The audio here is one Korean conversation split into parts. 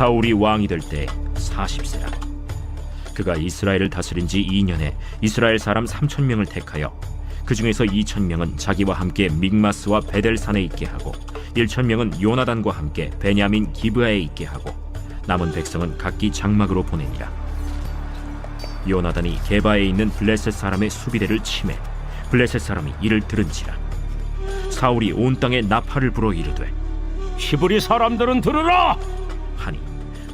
사울이 왕이 될 때 40세라. 그가 이스라엘을 다스린 지 2년에 이스라엘 사람 3,000명을 택하여 그 중에서 2,000명은 자기와 함께 믹마스와 베델산에 있게 하고 1,000명은 요나단과 함께 베냐민 기브아에 있게 하고 남은 백성은 각기 장막으로 보내니라. 요나단이 게바에 있는 블레셋 사람의 수비대를 치매 블레셋 사람이 이를 들은지라. 사울이 온 땅에 나팔을 불어 이르되 히브리 사람들은 들으라! 하니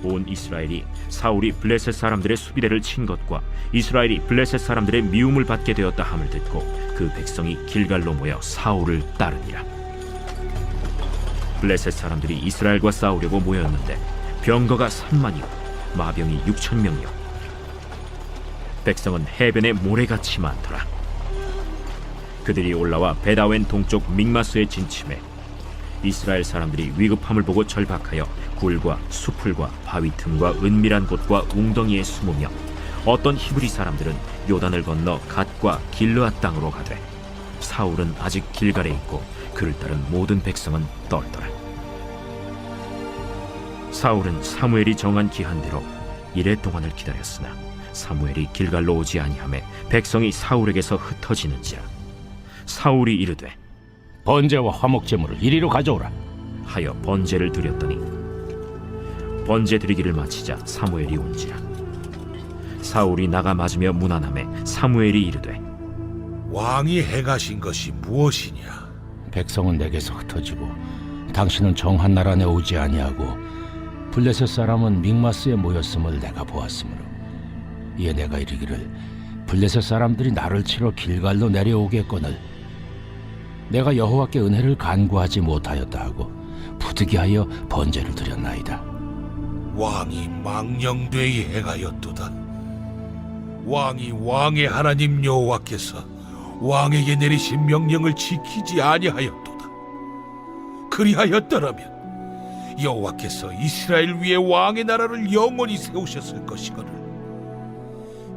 온 이스라엘이 사울이 블레셋 사람들의 수비대를 친 것과 이스라엘이 블레셋 사람들의 미움을 받게 되었다 함을 듣고 그 백성이 길갈로 모여 사울을 따르니라. 블레셋 사람들이 이스라엘과 싸우려고 모였는데 병거가 3만이요 마병이 6,000명이요 백성은 해변에 모래같이 많더라. 그들이 올라와 베다웬 동쪽 믹마스에 진침해 이스라엘 사람들이 위급함을 보고 절박하여 굴과 수풀과 바위 틈과 은밀한 곳과 웅덩이에 숨으며 어떤 히브리 사람들은 요단을 건너 갓과 길르앗 땅으로 가되 사울은 아직 길갈에 있고 그를 따른 모든 백성은 떨더라. 사울은 사무엘이 정한 기한대로 이레 동안을 기다렸으나 사무엘이 길갈로 오지 아니하매 백성이 사울에게서 흩어지는지라. 사울이 이르되 번제와 화목제물을 이리로 가져오라. 하여 번제를 드렸더니 번제 드리기를 마치자 사무엘이 온지라. 사울이 나가 맞으며 문안하매 사무엘이 이르되 왕이 행하신 것이 무엇이냐? 백성은 내게서 흩어지고 당신은 정한 나라 안에 오지 아니하고 블레셋 사람은 믹마스에 모였음을 내가 보았으므로 이에 내가 이르기를 블레셋 사람들이 나를 치러 길갈로 내려오겠거늘 내가 여호와께 은혜를 간구하지 못하였다 하고 부득이하여 번제를 드렸나이다. 왕이 망령되이 행하였도다. 왕이 왕의 하나님 여호와께서 왕에게 내리신 명령을 지키지 아니하였도다. 그리하였더라면 여호와께서 이스라엘 위에 왕의 나라를 영원히 세우셨을 것이거늘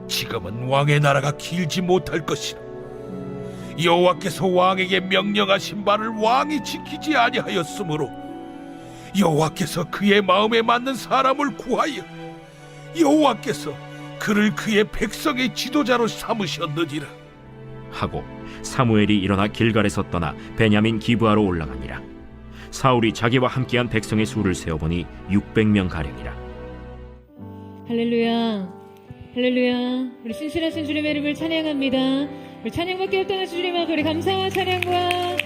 지금은 왕의 나라가 길지 못할 것이라. 여호와께서 왕에게 명령하신 바를 왕이 지키지 아니하였으므로 여호와께서 그의 마음에 맞는 사람을 구하여 여호와께서 그를 그의 백성의 지도자로 삼으셨느니라. 하고 사무엘이 일어나 길갈에서 떠나 베냐민 기브아로 올라가니라. 사울이 자기와 함께한 백성의 수를 세어보니 600명 가량이라. 할렐루야, 할렐루야. 우리 신실하신 주님의 이름을 찬양합니다. 우리 찬양밖에 없다는 주님 앞에 우리 감사와 찬양과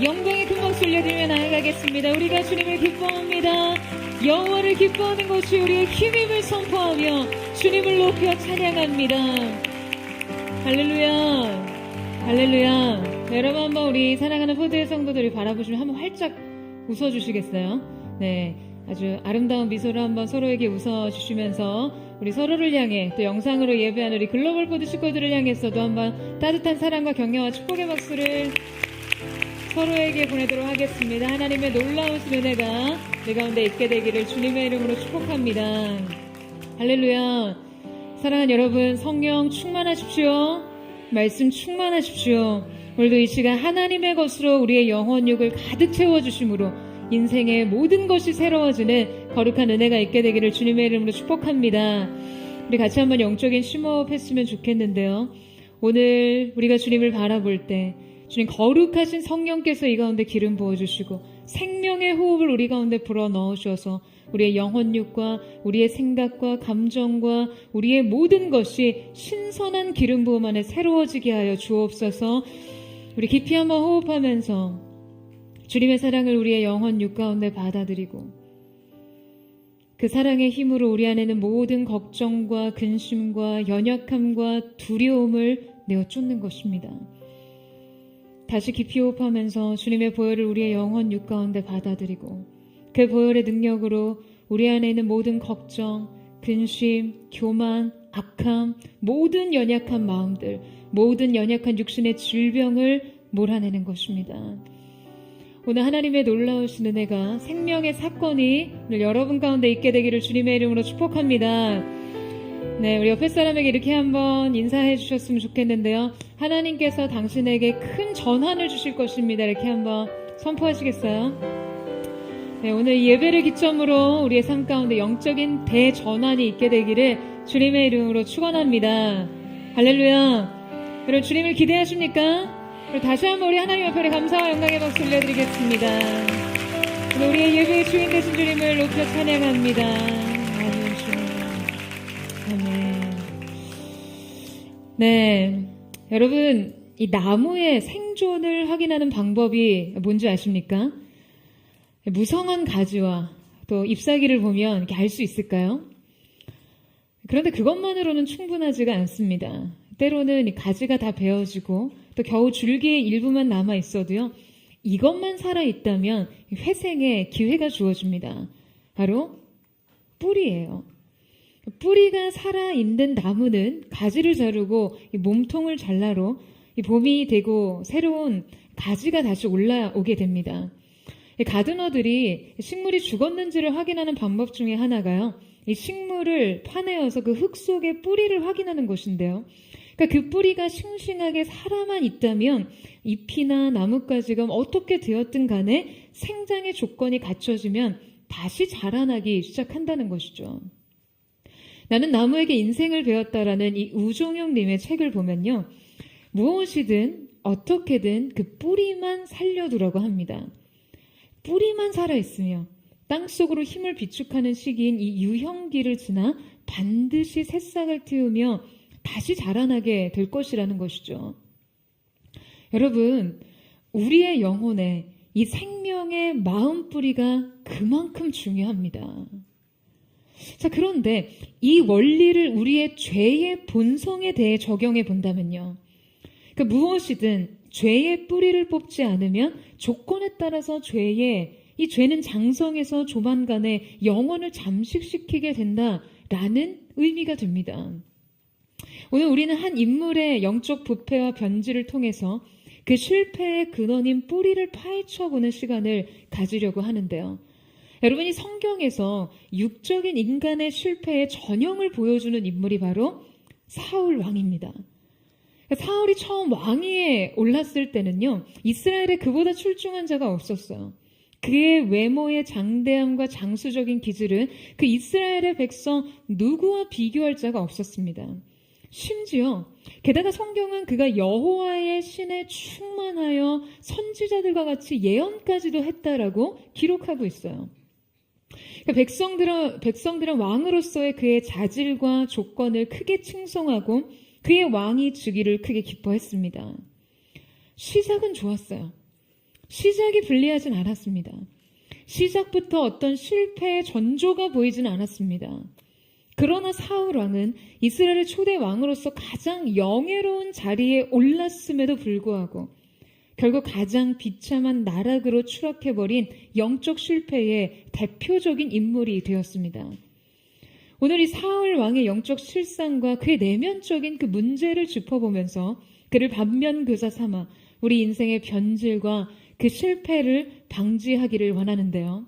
영광의 큰 박수 올려드리며 나아가겠습니다. 우리가 주님을 기뻐합니다. 여호와를 기뻐하는 것이 우리의 힘임을 선포하며 주님을 높여 찬양합니다. 할렐루야, 할렐루야. 네, 여러분 한번 우리 사랑하는 포드의 성도들을 바라보시면 한번 활짝 웃어주시겠어요? 네, 아주 아름다운 미소로 한번 서로에게 웃어주시면서 우리 서로를 향해 또 영상으로 예배하는 우리 글로벌 포드 식구들을 향해서도 한번 따뜻한 사랑과 격려와 축복의 박수를 서로에게 보내도록 하겠습니다. 하나님의 놀라우신 은혜가 내 가운데 있게 되기를 주님의 이름으로 축복합니다. 할렐루야. 사랑하는 여러분, 성령 충만하십시오. 말씀 충만하십시오. 오늘도 이 시간 하나님의 것으로 우리의 영혼육을 가득 채워주심으로 인생의 모든 것이 새로워지는 거룩한 은혜가 있게 되기를 주님의 이름으로 축복합니다. 우리 같이 한번 영적인 심호흡 했으면 좋겠는데요. 오늘 우리가 주님을 바라볼 때 주님 거룩하신 성령께서 이 가운데 기름 부어주시고 생명의 호흡을 우리 가운데 불어 넣으셔서 우리의 영혼육과 우리의 생각과 감정과 우리의 모든 것이 신선한 기름 부음 안에 새로워지게 하여 주옵소서. 우리 깊이 한번 호흡하면서 주님의 사랑을 우리의 영혼육 가운데 받아들이고 그 사랑의 힘으로 우리 안에는 모든 걱정과 근심과 연약함과 두려움을 내어 쫓는 것입니다. 다시 깊이 호흡하면서 주님의 보혈을 우리의 영혼육 가운데 받아들이고 그 보혈의 능력으로 우리 안에 있는 모든 걱정, 근심, 교만, 악함, 모든 연약한 마음들, 모든 연약한 육신의 질병을 몰아내는 것입니다. 오늘 하나님의 놀라우신 은혜가 생명의 사건이 오늘 여러분 가운데 있게 되기를 주님의 이름으로 축복합니다. 네, 우리 옆에 사람에게 이렇게 한번 인사해 주셨으면 좋겠는데요. 하나님께서 당신에게 큰 전환을 주실 것입니다. 이렇게 한번 선포하시겠어요? 네, 오늘 예배를 기점으로 우리의 삶 가운데 영적인 대전환이 있게 되기를 주님의 이름으로 축원합니다. 할렐루야. 여러분 주님을 기대하십니까? 그리고 다시 한번 우리 하나님 앞에 감사와 영광의 박수 올려드리겠습니다. 오늘 우리의 예배의 주인 되신 주님을 높여 찬양합니다. 아멘 주님. 아멘. 네, 여러분 이 나무의 생존을 확인하는 방법이 뭔지 아십니까? 무성한 가지와 또 잎사귀를 보면 이렇게 알 수 있을까요? 그런데 그것만으로는 충분하지가 않습니다. 때로는 이 가지가 다 베어지고 또 겨우 줄기의 일부만 남아 있어도요, 이것만 살아있다면 회생의 기회가 주어집니다. 바로 뿌리예요. 뿌리가 살아있는 나무는 가지를 자르고 이 몸통을 잘라로 이 봄이 되고 새로운 가지가 다시 올라오게 됩니다. 가드너들이 식물이 죽었는지를 확인하는 방법 중에 하나가요, 이 식물을 파내어서 그 흙 속의 뿌리를 확인하는 것인데요. 그러니까 그 뿌리가 싱싱하게 살아만 있다면 잎이나 나뭇가지가 어떻게 되었든 간에 생장의 조건이 갖춰지면 다시 자라나기 시작한다는 것이죠. 나는 나무에게 인생을 배웠다라는 이 우종영 님의 책을 보면요, 무엇이든 어떻게든 그 뿌리만 살려두라고 합니다. 뿌리만 살아있으며 땅속으로 힘을 비축하는 시기인 이 유형기를 지나 반드시 새싹을 틔우며 다시 자라나게 될 것이라는 것이죠. 여러분, 우리의 영혼에 이 생명의 마음뿌리가 그만큼 중요합니다. 자, 그런데 이 원리를 우리의 죄의 본성에 대해 적용해 본다면요, 그러니까 무엇이든 죄의 뿌리를 뽑지 않으면 조건에 따라서 이 죄는 장성해서 조만간에 영혼을 잠식시키게 된다라는 의미가 됩니다. 오늘 우리는 한 인물의 영적 부패와 변질을 통해서 그 실패의 근원인 뿌리를 파헤쳐보는 시간을 가지려고 하는데요. 여러분이 성경에서 육적인 인간의 실패의 전형을 보여주는 인물이 바로 사울 왕입니다. 사울이 처음 왕위에 올랐을 때는요, 이스라엘에 그보다 출중한 자가 없었어요. 그의 외모의 장대함과 장수적인 기질은 그 이스라엘의 백성 누구와 비교할 자가 없었습니다. 심지어 게다가 성경은 그가 여호와의 신에 충만하여 선지자들과 같이 예언까지도 했다라고 기록하고 있어요. 백성들은 왕으로서의 그의 자질과 조건을 크게 칭송하고 그의 왕이 즉위를 크게 기뻐했습니다. 시작은 좋았어요. 시작이 불리하진 않았습니다. 시작부터 어떤 실패의 전조가 보이진 않았습니다. 그러나 사울 왕은 이스라엘의 초대 왕으로서 가장 영예로운 자리에 올랐음에도 불구하고 결국 가장 비참한 나락으로 추락해버린 영적 실패의 대표적인 인물이 되었습니다. 오늘 이 사울 왕의 영적 실상과 그의 내면적인 그 문제를 짚어보면서 그를 반면교사 삼아 우리 인생의 변질과 그 실패를 방지하기를 원하는데요.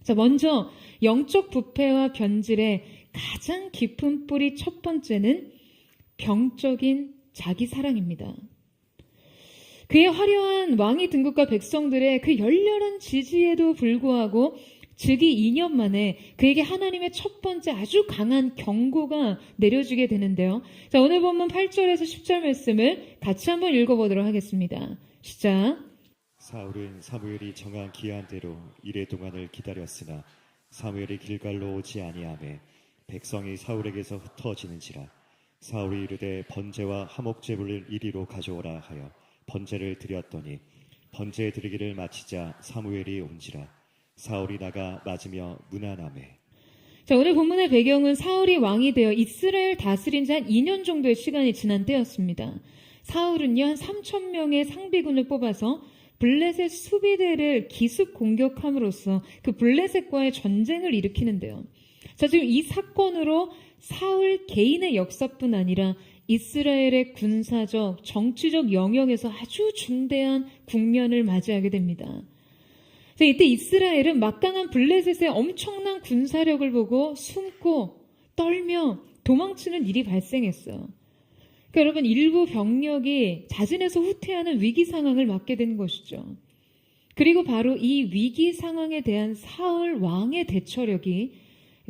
자, 먼저 영적 부패와 변질의 가장 깊은 뿌리 첫 번째는 병적인 자기 사랑입니다. 그의 화려한 왕위 등극과 백성들의 그 열렬한 지지에도 불구하고 즉위 2년 만에 그에게 하나님의 첫 번째 아주 강한 경고가 내려지게 되는데요. 자, 오늘 본문 8절에서 10절 말씀을 같이 한번 읽어보도록 하겠습니다. 시작. 사울은 사무엘이 정한 기한대로 이레 동안을 기다렸으나 사무엘이 길갈로 오지 아니하매 백성이 사울에게서 흩어지는지라. 사울이 이르되 번제와 화목제물을 이리로 가져오라 하여 번제를 드렸더니 번제 드리기를 마치자 사무엘이 온지라. 사울이 나가 맞으며 무난하매. 자, 오늘 본문의 배경은 사울이 왕이 되어 이스라엘 다스린 지 한 2년 정도의 시간이 지난 때였습니다. 사울은요, 한 3,000명의 상비군을 뽑아서 블레셋 수비대를 기습 공격함으로써 그 블레셋과의 전쟁을 일으키는데요. 자, 지금 이 사건으로 사울 개인의 역사뿐 아니라 이스라엘의 군사적, 정치적 영역에서 아주 중대한 국면을 맞이하게 됩니다. 자, 이때 이스라엘은 막강한 블레셋의 엄청난 군사력을 보고 숨고 떨며 도망치는 일이 발생했어요. 그러니까 여러분, 일부 병력이 자진해서 후퇴하는 위기 상황을 맞게 된 것이죠. 그리고 바로 이 위기 상황에 대한 사울 왕의 대처력이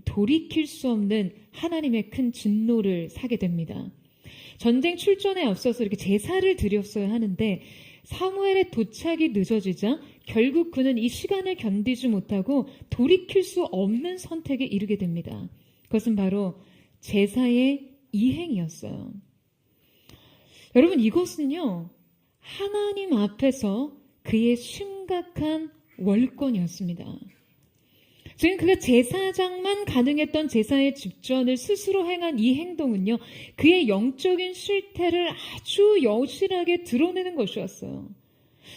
돌이킬 수 없는 하나님의 큰 진노를 사게 됩니다. 전쟁 출전에 앞서서 이렇게 제사를 드렸어야 하는데 사무엘의 도착이 늦어지자 결국 그는 이 시간을 견디지 못하고 돌이킬 수 없는 선택에 이르게 됩니다. 그것은 바로 제사의 이행이었어요. 여러분, 이것은요, 하나님 앞에서 그의 심각한 월권이었습니다. 지금 그가 제사장만 가능했던 제사의 집전을 스스로 행한 이 행동은요, 그의 영적인 실태를 아주 여실하게 드러내는 것이었어요.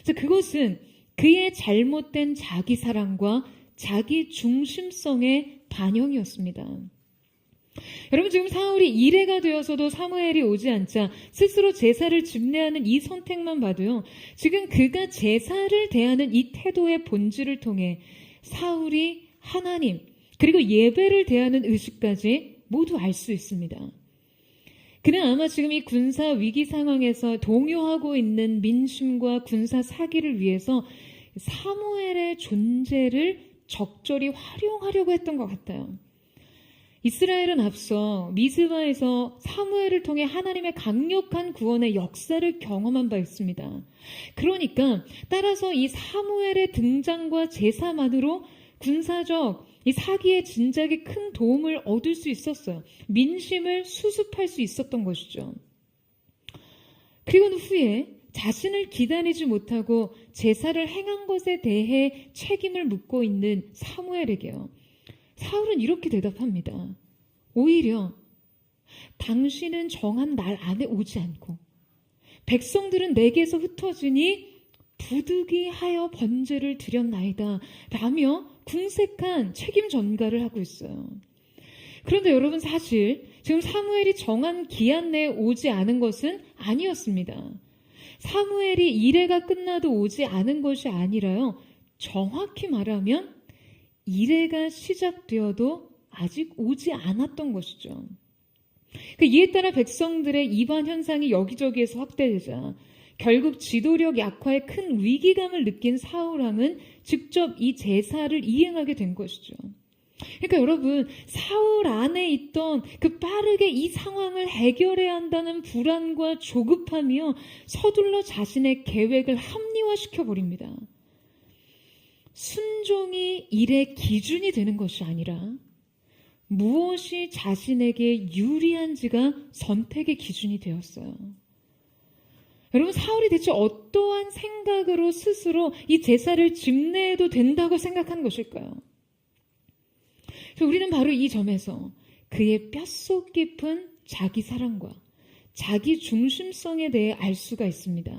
그래서 그것은 그의 잘못된 자기 사랑과 자기 중심성의 반영이었습니다. 여러분, 지금 사울이 이레가 되어서도 사무엘이 오지 않자 스스로 제사를 집례하는 이 선택만 봐도요, 지금 그가 제사를 대하는 이 태도의 본질을 통해 사울이 하나님 그리고 예배를 대하는 의식까지 모두 알 수 있습니다. 그는 아마 지금 이 군사 위기 상황에서 동요하고 있는 민심과 군사 사기를 위해서 사무엘의 존재를 적절히 활용하려고 했던 것 같아요. 이스라엘은 앞서 미스바에서 사무엘을 통해 하나님의 강력한 구원의 역사를 경험한 바 있습니다. 그러니까 따라서 이 사무엘의 등장과 제사만으로 군사적 이 사기의 진작에 큰 도움을 얻을 수 있었어요. 민심을 수습할 수 있었던 것이죠. 그리고 후에 자신을 기다리지 못하고 제사를 행한 것에 대해 책임을 묻고 있는 사무엘에게요, 사울은 이렇게 대답합니다. 오히려 당신은 정한 날 안에 오지 않고 백성들은 내게서 흩어지니 부득이하여 번제를 드렸나이다 라며 궁색한 책임 전가를 하고 있어요. 그런데 여러분, 사실 지금 사무엘이 정한 기한 내에 오지 않은 것은 아니었습니다. 사무엘이 이레가 끝나도 오지 않은 것이 아니라요, 정확히 말하면 이레가 시작되어도 아직 오지 않았던 것이죠. 이에 따라 백성들의 이반 현상이 여기저기에서 확대되자 결국 지도력 약화에 큰 위기감을 느낀 사울왕은 직접 이 제사를 이행하게 된 것이죠. 그러니까 여러분, 사울 안에 있던 그 빠르게 이 상황을 해결해야 한다는 불안과 조급함이요, 서둘러 자신의 계획을 합리화시켜버립니다. 순종이 일의 기준이 되는 것이 아니라 무엇이 자신에게 유리한지가 선택의 기준이 되었어요. 여러분, 사울이 대체 어떠한 생각으로 스스로 이 제사를 집례해도 된다고 생각한 것일까요? 우리는 바로 이 점에서 그의 뼛속 깊은 자기 사랑과 자기 중심성에 대해 알 수가 있습니다.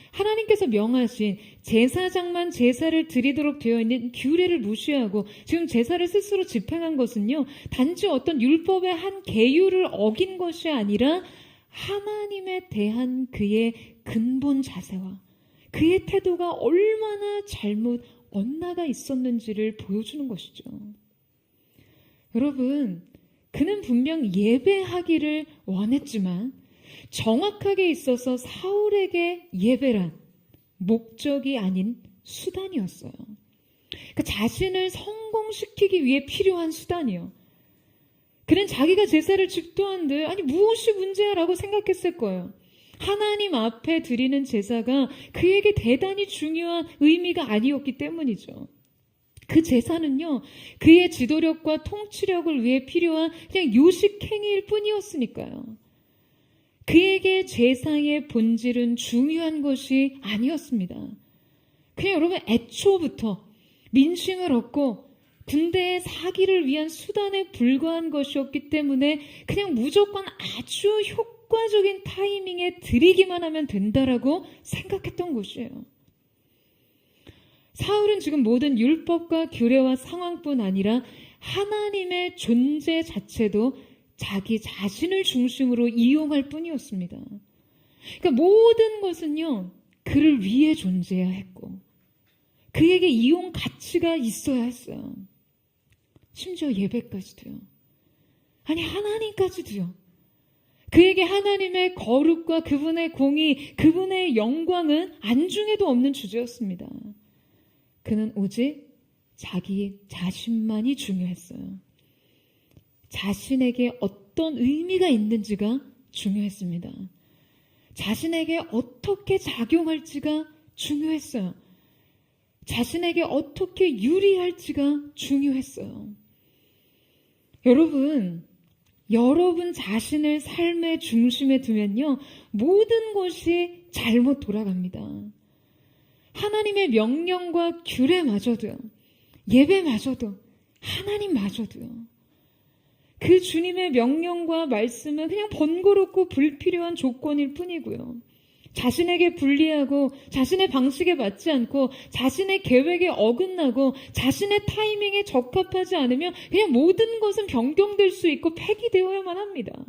하나님께서 명하신 제사장만 제사를 드리도록 되어 있는 규례를 무시하고 지금 제사를 스스로 집행한 것은요, 단지 어떤 율법의 한 계율을 어긴 것이 아니라 하나님에 대한 그의 근본 자세와 그의 태도가 얼마나 잘못 엇나가 있었는지를 보여주는 것이죠. 여러분, 그는 분명 예배하기를 원했지만 정확하게 있어서 사울에게 예배란 목적이 아닌 수단이었어요. 그러니까 자신을 성공시키기 위해 필요한 수단이요. 그는 자기가 제사를 집도한들 아니 무엇이 문제야 라고 생각했을 거예요. 하나님 앞에 드리는 제사가 그에게 대단히 중요한 의미가 아니었기 때문이죠. 그 제사는요, 그의 지도력과 통치력을 위해 필요한 그냥 요식행위일 뿐이었으니까요. 그에게 제사의 본질은 중요한 것이 아니었습니다. 그냥 여러분, 애초부터 민심을 얻고 군대의 사기를 위한 수단에 불과한 것이었기 때문에 그냥 무조건 아주 효과적인 타이밍에 드리기만 하면 된다라고 생각했던 것이에요. 사울은 지금 모든 율법과 규례와 상황뿐 아니라 하나님의 존재 자체도 자기 자신을 중심으로 이용할 뿐이었습니다. 그러니까 모든 것은요, 그를 위해 존재해야 했고 그에게 이용 가치가 있어야 했어요. 심지어 예배까지도요. 아니, 하나님까지도요. 그에게 하나님의 거룩과 그분의 공의, 그분의 영광은 안중에도 없는 주제였습니다. 그는 오직 자기 자신만이 중요했어요. 자신에게 어떤 의미가 있는지가 중요했습니다. 자신에게 어떻게 작용할지가 중요했어요. 자신에게 어떻게 유리할지가 중요했어요. 여러분 자신을 삶의 중심에 두면요, 모든 것이 잘못 돌아갑니다. 하나님의 명령과 규례마저도요, 예배마저도, 하나님마저도요. 그 주님의 명령과 말씀은 그냥 번거롭고 불필요한 조건일 뿐이고요. 자신에게 불리하고 자신의 방식에 맞지 않고 자신의 계획에 어긋나고 자신의 타이밍에 적합하지 않으면 그냥 모든 것은 변경될 수 있고 폐기되어야만 합니다.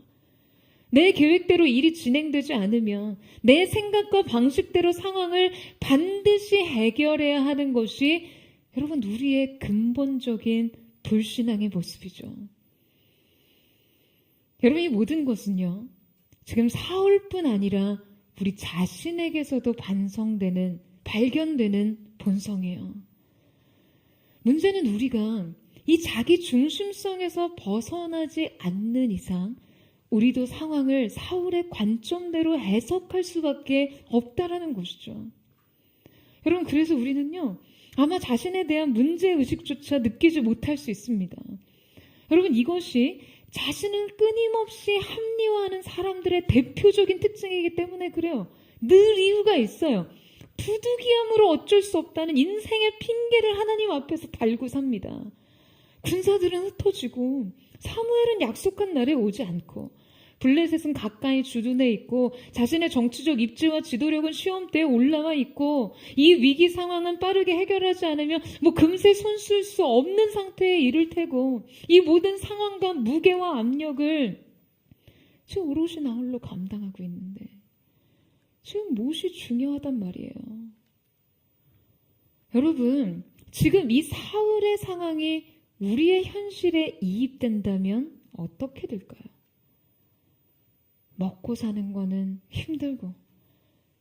내 계획대로 일이 진행되지 않으면 내 생각과 방식대로 상황을 반드시 해결해야 하는 것이 여러분 우리의 근본적인 불신앙의 모습이죠. 여러분 이 모든 것은요, 지금 사울뿐 아니라 우리 자신에게서도 발견되는 본성이에요. 문제는 우리가 이 자기 중심성에서 벗어나지 않는 이상 우리도 상황을 사울의 관점대로 해석할 수밖에 없다라는 것이죠. 여러분 그래서 우리는요, 아마 자신에 대한 문제의식조차 느끼지 못할 수 있습니다. 여러분 이것이 자신을 끊임없이 합리화하는 사람들의 대표적인 특징이기 때문에 그래요. 늘 이유가 있어요. 부득이함으로 어쩔 수 없다는 인생의 핑계를 하나님 앞에서 달고 삽니다. 군사들은 흩어지고 사무엘은 약속한 날에 오지 않고 블레셋은 가까이 주둔해 있고 자신의 정치적 입지와 지도력은 시험대에 올라와 있고 이 위기 상황은 빠르게 해결하지 않으면 금세 손쓸 수 없는 상태에 이를 테고 이 모든 상황과 무게와 압력을 지금 오롯이 나 홀로 감당하고 있는데 지금 무엇이 중요하단 말이에요. 여러분 지금 이 사울의 상황이 우리의 현실에 이입된다면 어떻게 될까요? 먹고 사는 거는 힘들고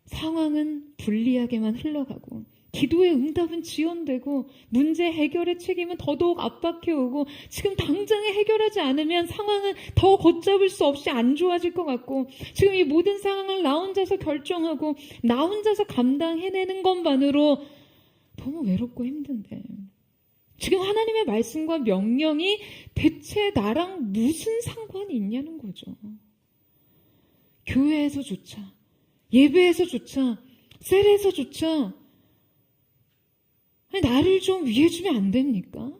상황은 불리하게만 흘러가고 기도의 응답은 지연되고 문제 해결의 책임은 더더욱 압박해오고 지금 당장에 해결하지 않으면 상황은 더 걷잡을 수 없이 안 좋아질 것 같고 지금 이 모든 상황을 나 혼자서 결정하고 나 혼자서 감당해내는 것만으로 너무 외롭고 힘든데 지금 하나님의 말씀과 명령이 대체 나랑 무슨 상관이 있냐는 거죠. 교회에서조차, 예배에서조차, 셀에서조차 나를 좀 위해주면 안 됩니까?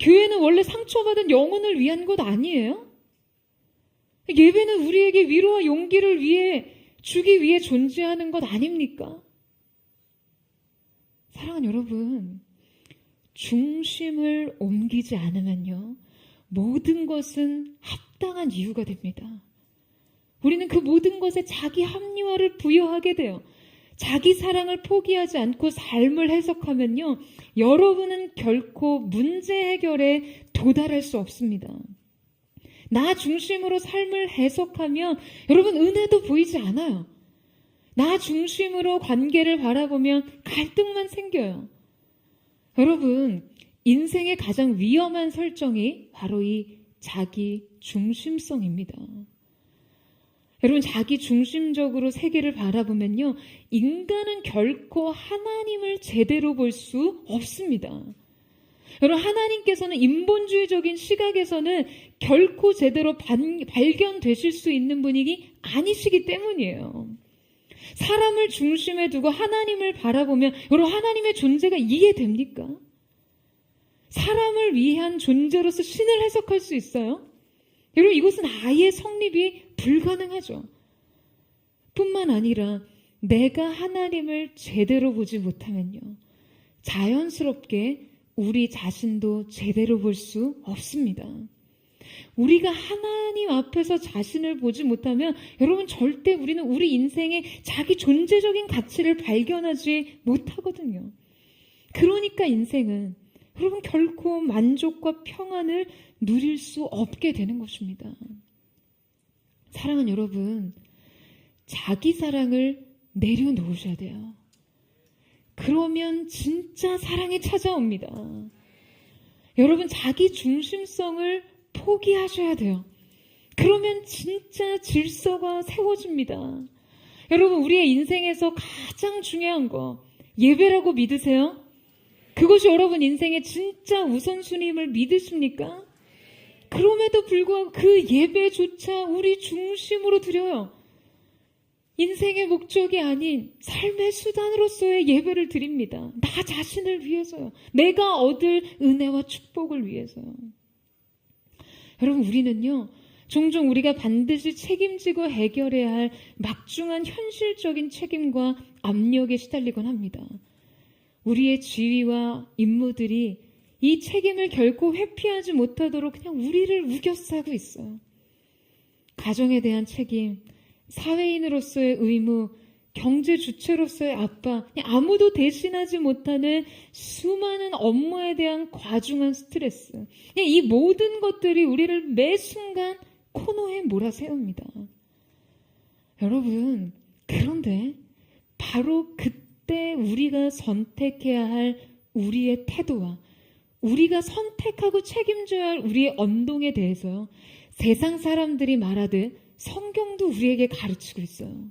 교회는 원래 상처받은 영혼을 위한 것 아니에요? 예배는 우리에게 위로와 용기를 주기 위해 존재하는 것 아닙니까? 사랑하는 여러분, 중심을 옮기지 않으면요, 모든 것은 합당한 이유가 됩니다. 우리는 그 모든 것에 자기 합리화를 부여하게 돼요. 자기 사랑을 포기하지 않고 삶을 해석하면요, 여러분은 결코 문제 해결에 도달할 수 없습니다. 나 중심으로 삶을 해석하면 여러분 은혜도 보이지 않아요. 나 중심으로 관계를 바라보면 갈등만 생겨요. 여러분, 인생의 가장 위험한 설정이 바로 이 자기 중심성입니다. 여러분 자기 중심적으로 세계를 바라보면요, 인간은 결코 하나님을 제대로 볼 수 없습니다. 여러분 하나님께서는 인본주의적인 시각에서는 결코 제대로 발견되실 수 있는 분이 아니시기 때문이에요. 사람을 중심에 두고 하나님을 바라보면 여러분 하나님의 존재가 이해됩니까? 사람을 위한 존재로서 신을 해석할 수 있어요? 여러분 이것은 아예 성립이 불가능하죠. 뿐만 아니라 내가 하나님을 제대로 보지 못하면요, 자연스럽게 우리 자신도 제대로 볼 수 없습니다. 우리가 하나님 앞에서 자신을 보지 못하면 여러분 절대 우리는 우리 인생의 자기 존재적인 가치를 발견하지 못하거든요. 그러니까 인생은 여러분 결코 만족과 평안을 누릴 수 없게 되는 것입니다. 사랑하는 여러분, 자기 사랑을 내려놓으셔야 돼요. 그러면 진짜 사랑이 찾아옵니다. 여러분, 자기 중심성을 포기하셔야 돼요. 그러면 진짜 질서가 세워집니다. 여러분, 우리의 인생에서 가장 중요한 거 예배라고 믿으세요? 그것이 여러분 인생의 진짜 우선순위임을 믿으십니까? 그럼에도 불구하고 그 예배조차 우리 중심으로 드려요. 인생의 목적이 아닌 삶의 수단으로서의 예배를 드립니다. 나 자신을 위해서요. 내가 얻을 은혜와 축복을 위해서요. 여러분, 우리는요, 종종 우리가 반드시 책임지고 해결해야 할 막중한 현실적인 책임과 압력에 시달리곤 합니다. 우리의 지위와 임무들이 이 책임을 결코 회피하지 못하도록 그냥 우리를 우겨싸고 있어요. 가정에 대한 책임, 사회인으로서의 의무, 경제 주체로서의 압박, 그냥 아무도 대신하지 못하는 수많은 업무에 대한 과중한 스트레스, 그냥 이 모든 것들이 우리를 매 순간 코너에 몰아세웁니다. 여러분, 그런데 바로 그때 우리가 선택해야 할 우리의 태도와 우리가 선택하고 책임져야 할 우리의 언동에 대해서요, 세상 사람들이 말하듯 성경도 우리에게 가르치고 있어요.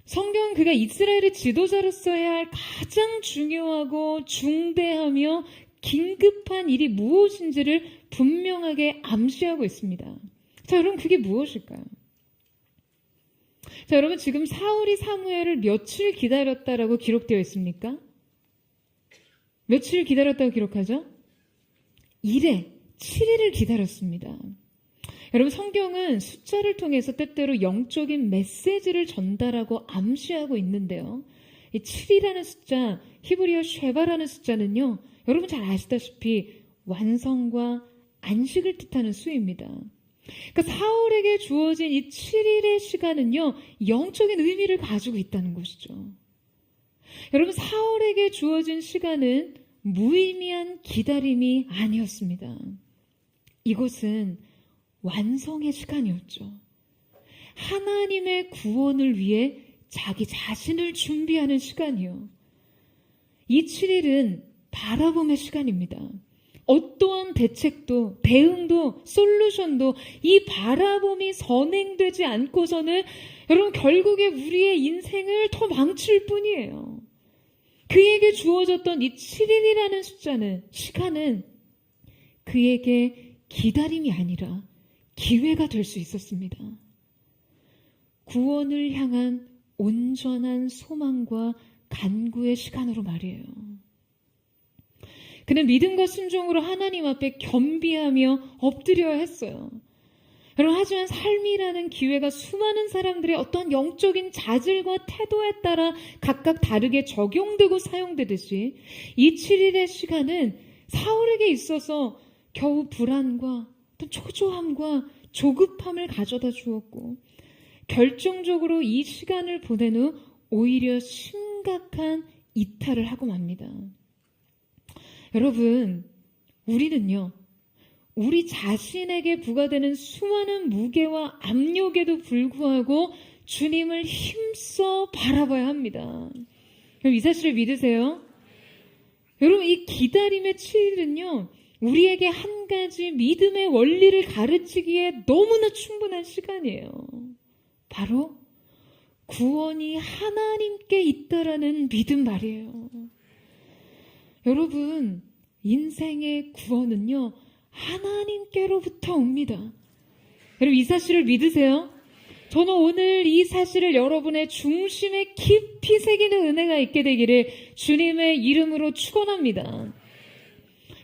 성경은 그가 이스라엘의 지도자로서 해야 할 가장 중요하고 중대하며 긴급한 일이 무엇인지를 분명하게 암시하고 있습니다. 자, 여러분, 그게 무엇일까요? 자, 여러분, 지금 사울이 사무엘을 며칠 기다렸다라고 기록되어 있습니까? 며칠 기다렸다고 기록하죠? 7일을 기다렸습니다. 여러분, 성경은 숫자를 통해서 때때로 영적인 메시지를 전달하고 암시하고 있는데요. 이 7이라는 숫자, 히브리어 쉐바라는 숫자는요, 여러분 잘 아시다시피 완성과 안식을 뜻하는 수입니다. 그러니까 사울에게 주어진 이 7일의 시간은요, 영적인 의미를 가지고 있다는 것이죠. 여러분, 사울에게 주어진 시간은 무의미한 기다림이 아니었습니다. 이것은 완성의 시간이었죠. 하나님의 구원을 위해 자기 자신을 준비하는 시간이요. 이 7일은 바라봄의 시간입니다. 어떠한 대책도, 대응도, 솔루션도 이 바라봄이 선행되지 않고서는 여러분 결국에 우리의 인생을 더 망칠 뿐이에요. 그에게 주어졌던 이 7일이라는 숫자는, 시간은 그에게 기다림이 아니라 기회가 될 수 있었습니다. 구원을 향한 온전한 소망과 간구의 시간으로 말이에요. 그는 믿음과 순종으로 하나님 앞에 겸비하며 엎드려야 했어요. 여러분, 하지만 삶이라는 기회가 수많은 사람들의 어떤 영적인 자질과 태도에 따라 각각 다르게 적용되고 사용되듯이 이 7일의 시간은 사울에게 있어서 겨우 불안과 어떤 초조함과 조급함을 가져다 주었고, 결정적으로 이 시간을 보낸 후 오히려 심각한 이탈을 하고 맙니다. 여러분, 우리는요, 우리 자신에게 부과되는 수많은 무게와 압력에도 불구하고 주님을 힘써 바라봐야 합니다. 이 사실을 믿으세요? 여러분, 이 기다림의 7일은요, 우리에게 한 가지 믿음의 원리를 가르치기에 너무나 충분한 시간이에요. 바로 구원이 하나님께 있다라는 믿음 말이에요. 여러분, 인생의 구원은요, 하나님께로부터 옵니다. 여러분, 이 사실을 믿으세요? 저는 오늘 이 사실을 여러분의 중심에 깊이 새기는 은혜가 있게 되기를 주님의 이름으로 축원합니다.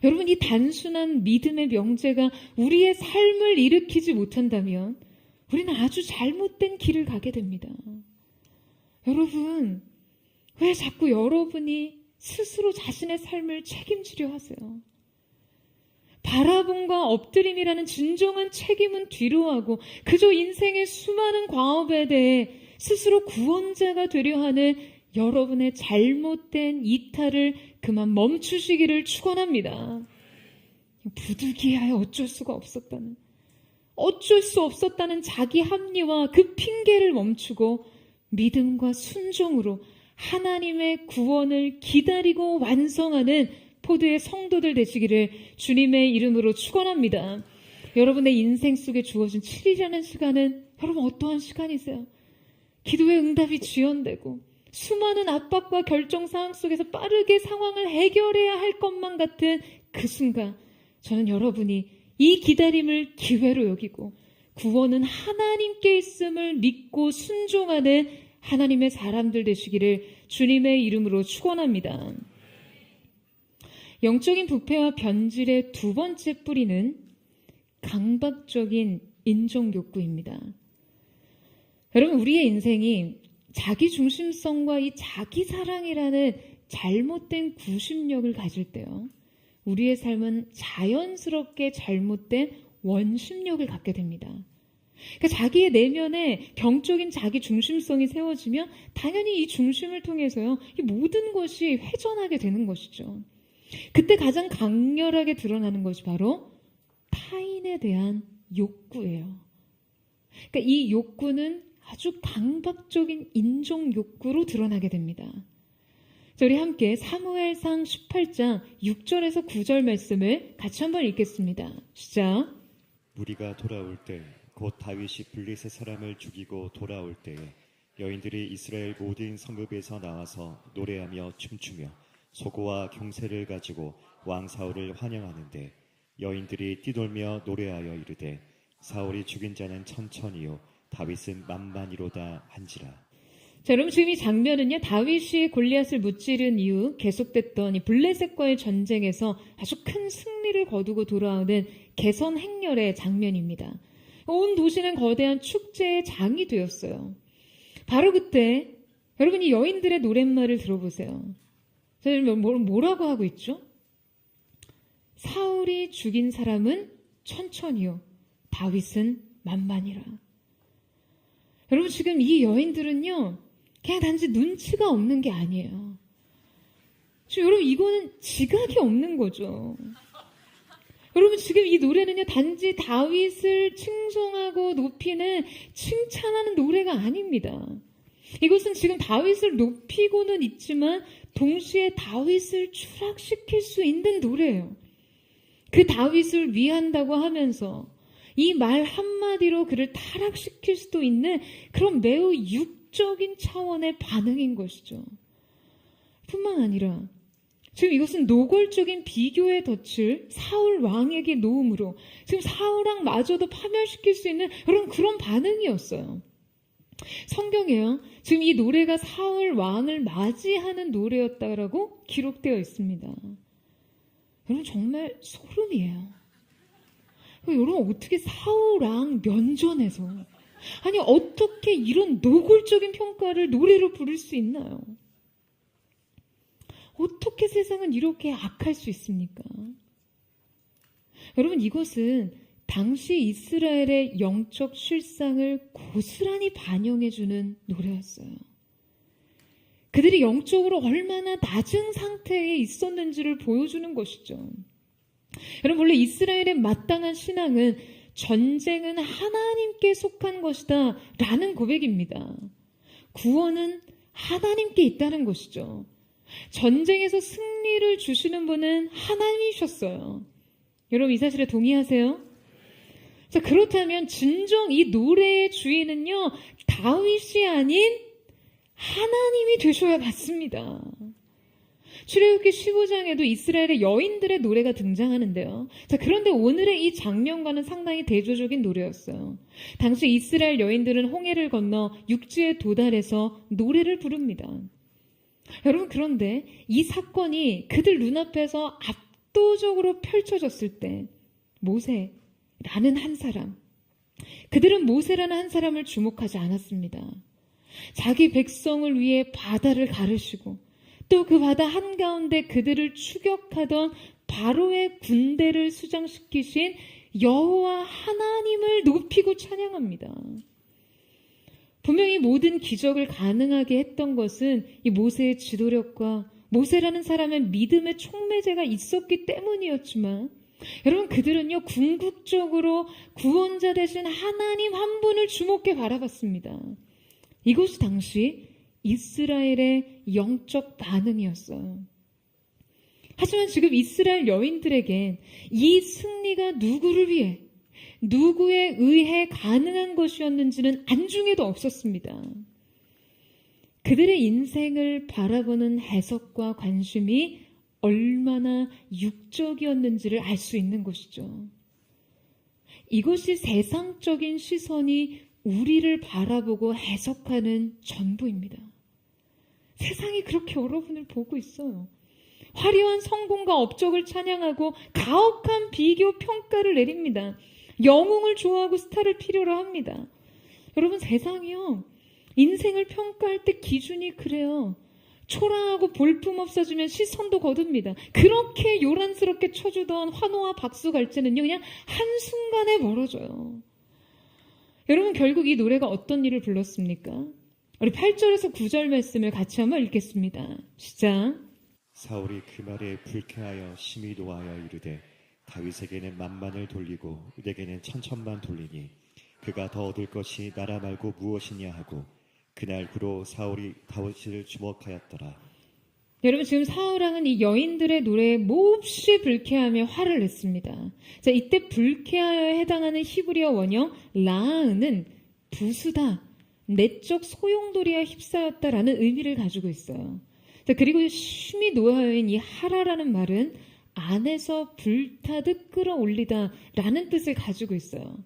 여러분, 이 단순한 믿음의 명제가 우리의 삶을 일으키지 못한다면 우리는 아주 잘못된 길을 가게 됩니다. 여러분, 왜 자꾸 여러분이 스스로 자신의 삶을 책임지려 하세요? 바라봄과 엎드림이라는 진정한 책임은 뒤로 하고 그저 인생의 수많은 과업에 대해 스스로 구원자가 되려 하는 여러분의 잘못된 이탈을 그만 멈추시기를 축원합니다. 부득이하여 어쩔 수 없었다는 자기 합리화, 그 핑계를 멈추고 믿음과 순종으로 하나님의 구원을 기다리고 완성하는 포도의 성도들 되시기를 주님의 이름으로 축원합니다. 여러분의 인생 속에 주어진 7일이라는 시간은 여러분 어떠한 시간이세요? 기도의 응답이 지연되고 수많은 압박과 결정사항 속에서 빠르게 상황을 해결해야 할 것만 같은 그 순간, 저는 여러분이 이 기다림을 기회로 여기고 구원은 하나님께 있음을 믿고 순종하는 하나님의 사람들 되시기를 주님의 이름으로 축원합니다. 영적인 부패와 변질의 두 번째 뿌리는 강박적인 인정 욕구입니다. 여러분, 우리의 인생이 자기 중심성과 이 자기 사랑이라는 잘못된 구심력을 가질 때요, 우리의 삶은 자연스럽게 잘못된 원심력을 갖게 됩니다. 그러니까 자기의 내면에 경적인 자기 중심성이 세워지면 당연히 이 중심을 통해서요, 이 모든 것이 회전하게 되는 것이죠. 그때 가장 강렬하게 드러나는 것이 바로 타인에 대한 욕구예요. 그러니까 이 욕구는 아주 강박적인 인정 욕구로 드러나게 됩니다. 자, 우리 함께 사무엘상 18장 6절에서 9절 말씀을 같이 한번 읽겠습니다. 시작. 무리가 돌아올 때 곧 다윗이 블레셋 사람을 죽이고 돌아올 때에 여인들이 이스라엘 모든 성읍에서 나와서 노래하며 춤추며 소고와 경새를 가지고 왕 사울을 환영하는데 여인들이 뛰놀며 노래하여 이르되 사울이 죽인 자는 천천히요 다윗은 만만이로다 한지라. 자, 여러분, 지금 이 장면은요, 다윗이 골리앗을 무찌른 이후 계속됐던 이 블레셋과의 전쟁에서 아주 큰 승리를 거두고 돌아오는 개선 행렬의 장면입니다. 온 도시는 거대한 축제의 장이 되었어요. 바로 그때 여러분이 여인들의 노랫말을 들어보세요. 자, 뭐라고 하고 있죠? 사울이 죽인 사람은 천천히요, 다윗은 만만이라. 여러분, 지금 이 여인들은요, 그냥 단지 눈치가 없는 게 아니에요. 지금 여러분, 이거는 지각이 없는 거죠. 여러분, 지금 이 노래는요, 단지 다윗을 칭송하고 높이는, 칭찬하는 노래가 아닙니다. 이것은 지금 다윗을 높이고는 있지만 동시에 다윗을 추락시킬 수 있는 노래예요. 그 다윗을 위한다고 하면서 이 말 한마디로 그를 타락시킬 수도 있는 그런 매우 육적인 차원의 반응인 것이죠. 뿐만 아니라 지금 이것은 노골적인 비교의 덫을 사울 왕에게 놓음으로 지금 사울 왕마저도 파멸시킬 수 있는 그런 반응이었어요. 성경에요, 지금 이 노래가 사울 왕을 맞이하는 노래였다라고 기록되어 있습니다. 여러분, 정말 소름이에요. 여러분, 어떻게 사울 왕 면전에서, 아니 어떻게 이런 노골적인 평가를 노래로 부를 수 있나요? 어떻게 세상은 이렇게 악할 수 있습니까? 여러분, 이것은 당시 이스라엘의 영적 실상을 고스란히 반영해주는 노래였어요. 그들이 영적으로 얼마나 낮은 상태에 있었는지를 보여주는 것이죠. 여러분, 원래 이스라엘의 마땅한 신앙은 전쟁은 하나님께 속한 것이다 라는 고백입니다. 구원은 하나님께 있다는 것이죠. 전쟁에서 승리를 주시는 분은 하나님이셨어요. 여러분, 이 사실에 동의하세요? 자, 그렇다면 진정 이 노래의 주인은요, 다윗이 아닌 하나님이 되셔야 맞습니다. 출애굽기 15장에도 이스라엘의 여인들의 노래가 등장하는데요. 자, 그런데 오늘의 이 장면과는 상당히 대조적인 노래였어요. 당시 이스라엘 여인들은 홍해를 건너 육지에 도달해서 노래를 부릅니다. 여러분, 그런데 이 사건이 그들 눈앞에서 압도적으로 펼쳐졌을 때 모세라는 한 사람, 그들은 모세라는 한 사람을 주목하지 않았습니다. 자기 백성을 위해 바다를 가르시고 또 그 바다 한가운데 그들을 추격하던 바로의 군대를 수장시키신 여호와 하나님을 높이고 찬양합니다. 분명히 모든 기적을 가능하게 했던 것은 이 모세의 지도력과 모세라는 사람의 믿음의 촉매제가 있었기 때문이었지만, 여러분, 그들은요, 궁극적으로 구원자 되신 하나님 한 분을 주목해 바라봤습니다. 이것이 당시 이스라엘의 영적 반응이었어요. 하지만 지금 이스라엘 여인들에겐 이 승리가 누구를 위해, 누구에 의해 가능한 것이었는지는 안중에도 없었습니다. 그들의 인생을 바라보는 해석과 관심이 얼마나 육적이었는지를 알 수 있는 것이죠. 이것이 세상적인 시선이 우리를 바라보고 해석하는 전부입니다. 세상이 그렇게 여러분을 보고 있어요. 화려한 성공과 업적을 찬양하고 가혹한 비교 평가를 내립니다. 영웅을 좋아하고 스타를 필요로 합니다. 여러분, 세상이요, 인생을 평가할 때 기준이 그래요. 초라하고 볼품없어지면 시선도 거둡니다. 그렇게 요란스럽게 쳐주던 환호와 박수 갈채는요, 그냥 한순간에 멀어져요. 여러분, 결국 이 노래가 어떤 일을 불렀습니까? 우리 8절에서 9절 말씀을 같이 한번 읽겠습니다. 시작. 사울이 그 말에 불쾌하여 심히 노하여 이르되 다윗에게는 만만을 돌리고 내게는 천천만 돌리니 그가 더 얻을 것이 나라 말고 무엇이냐 하고 그날부로 사울이 다윗을 주목하였더라. 여러분, 지금 사울왕은 이 여인들의 노래에 몹시 불쾌하며 화를 냈습니다. 자, 이때 불쾌하여에 해당하는 히브리어 원형 라은은 부수다, 내적 소용돌이에 휩싸였다라는 의미를 가지고 있어요. 자, 그리고 심히 노하여인 이 하라라는 말은 안에서 불타듯 끌어올리다라는 뜻을 가지고 있어요.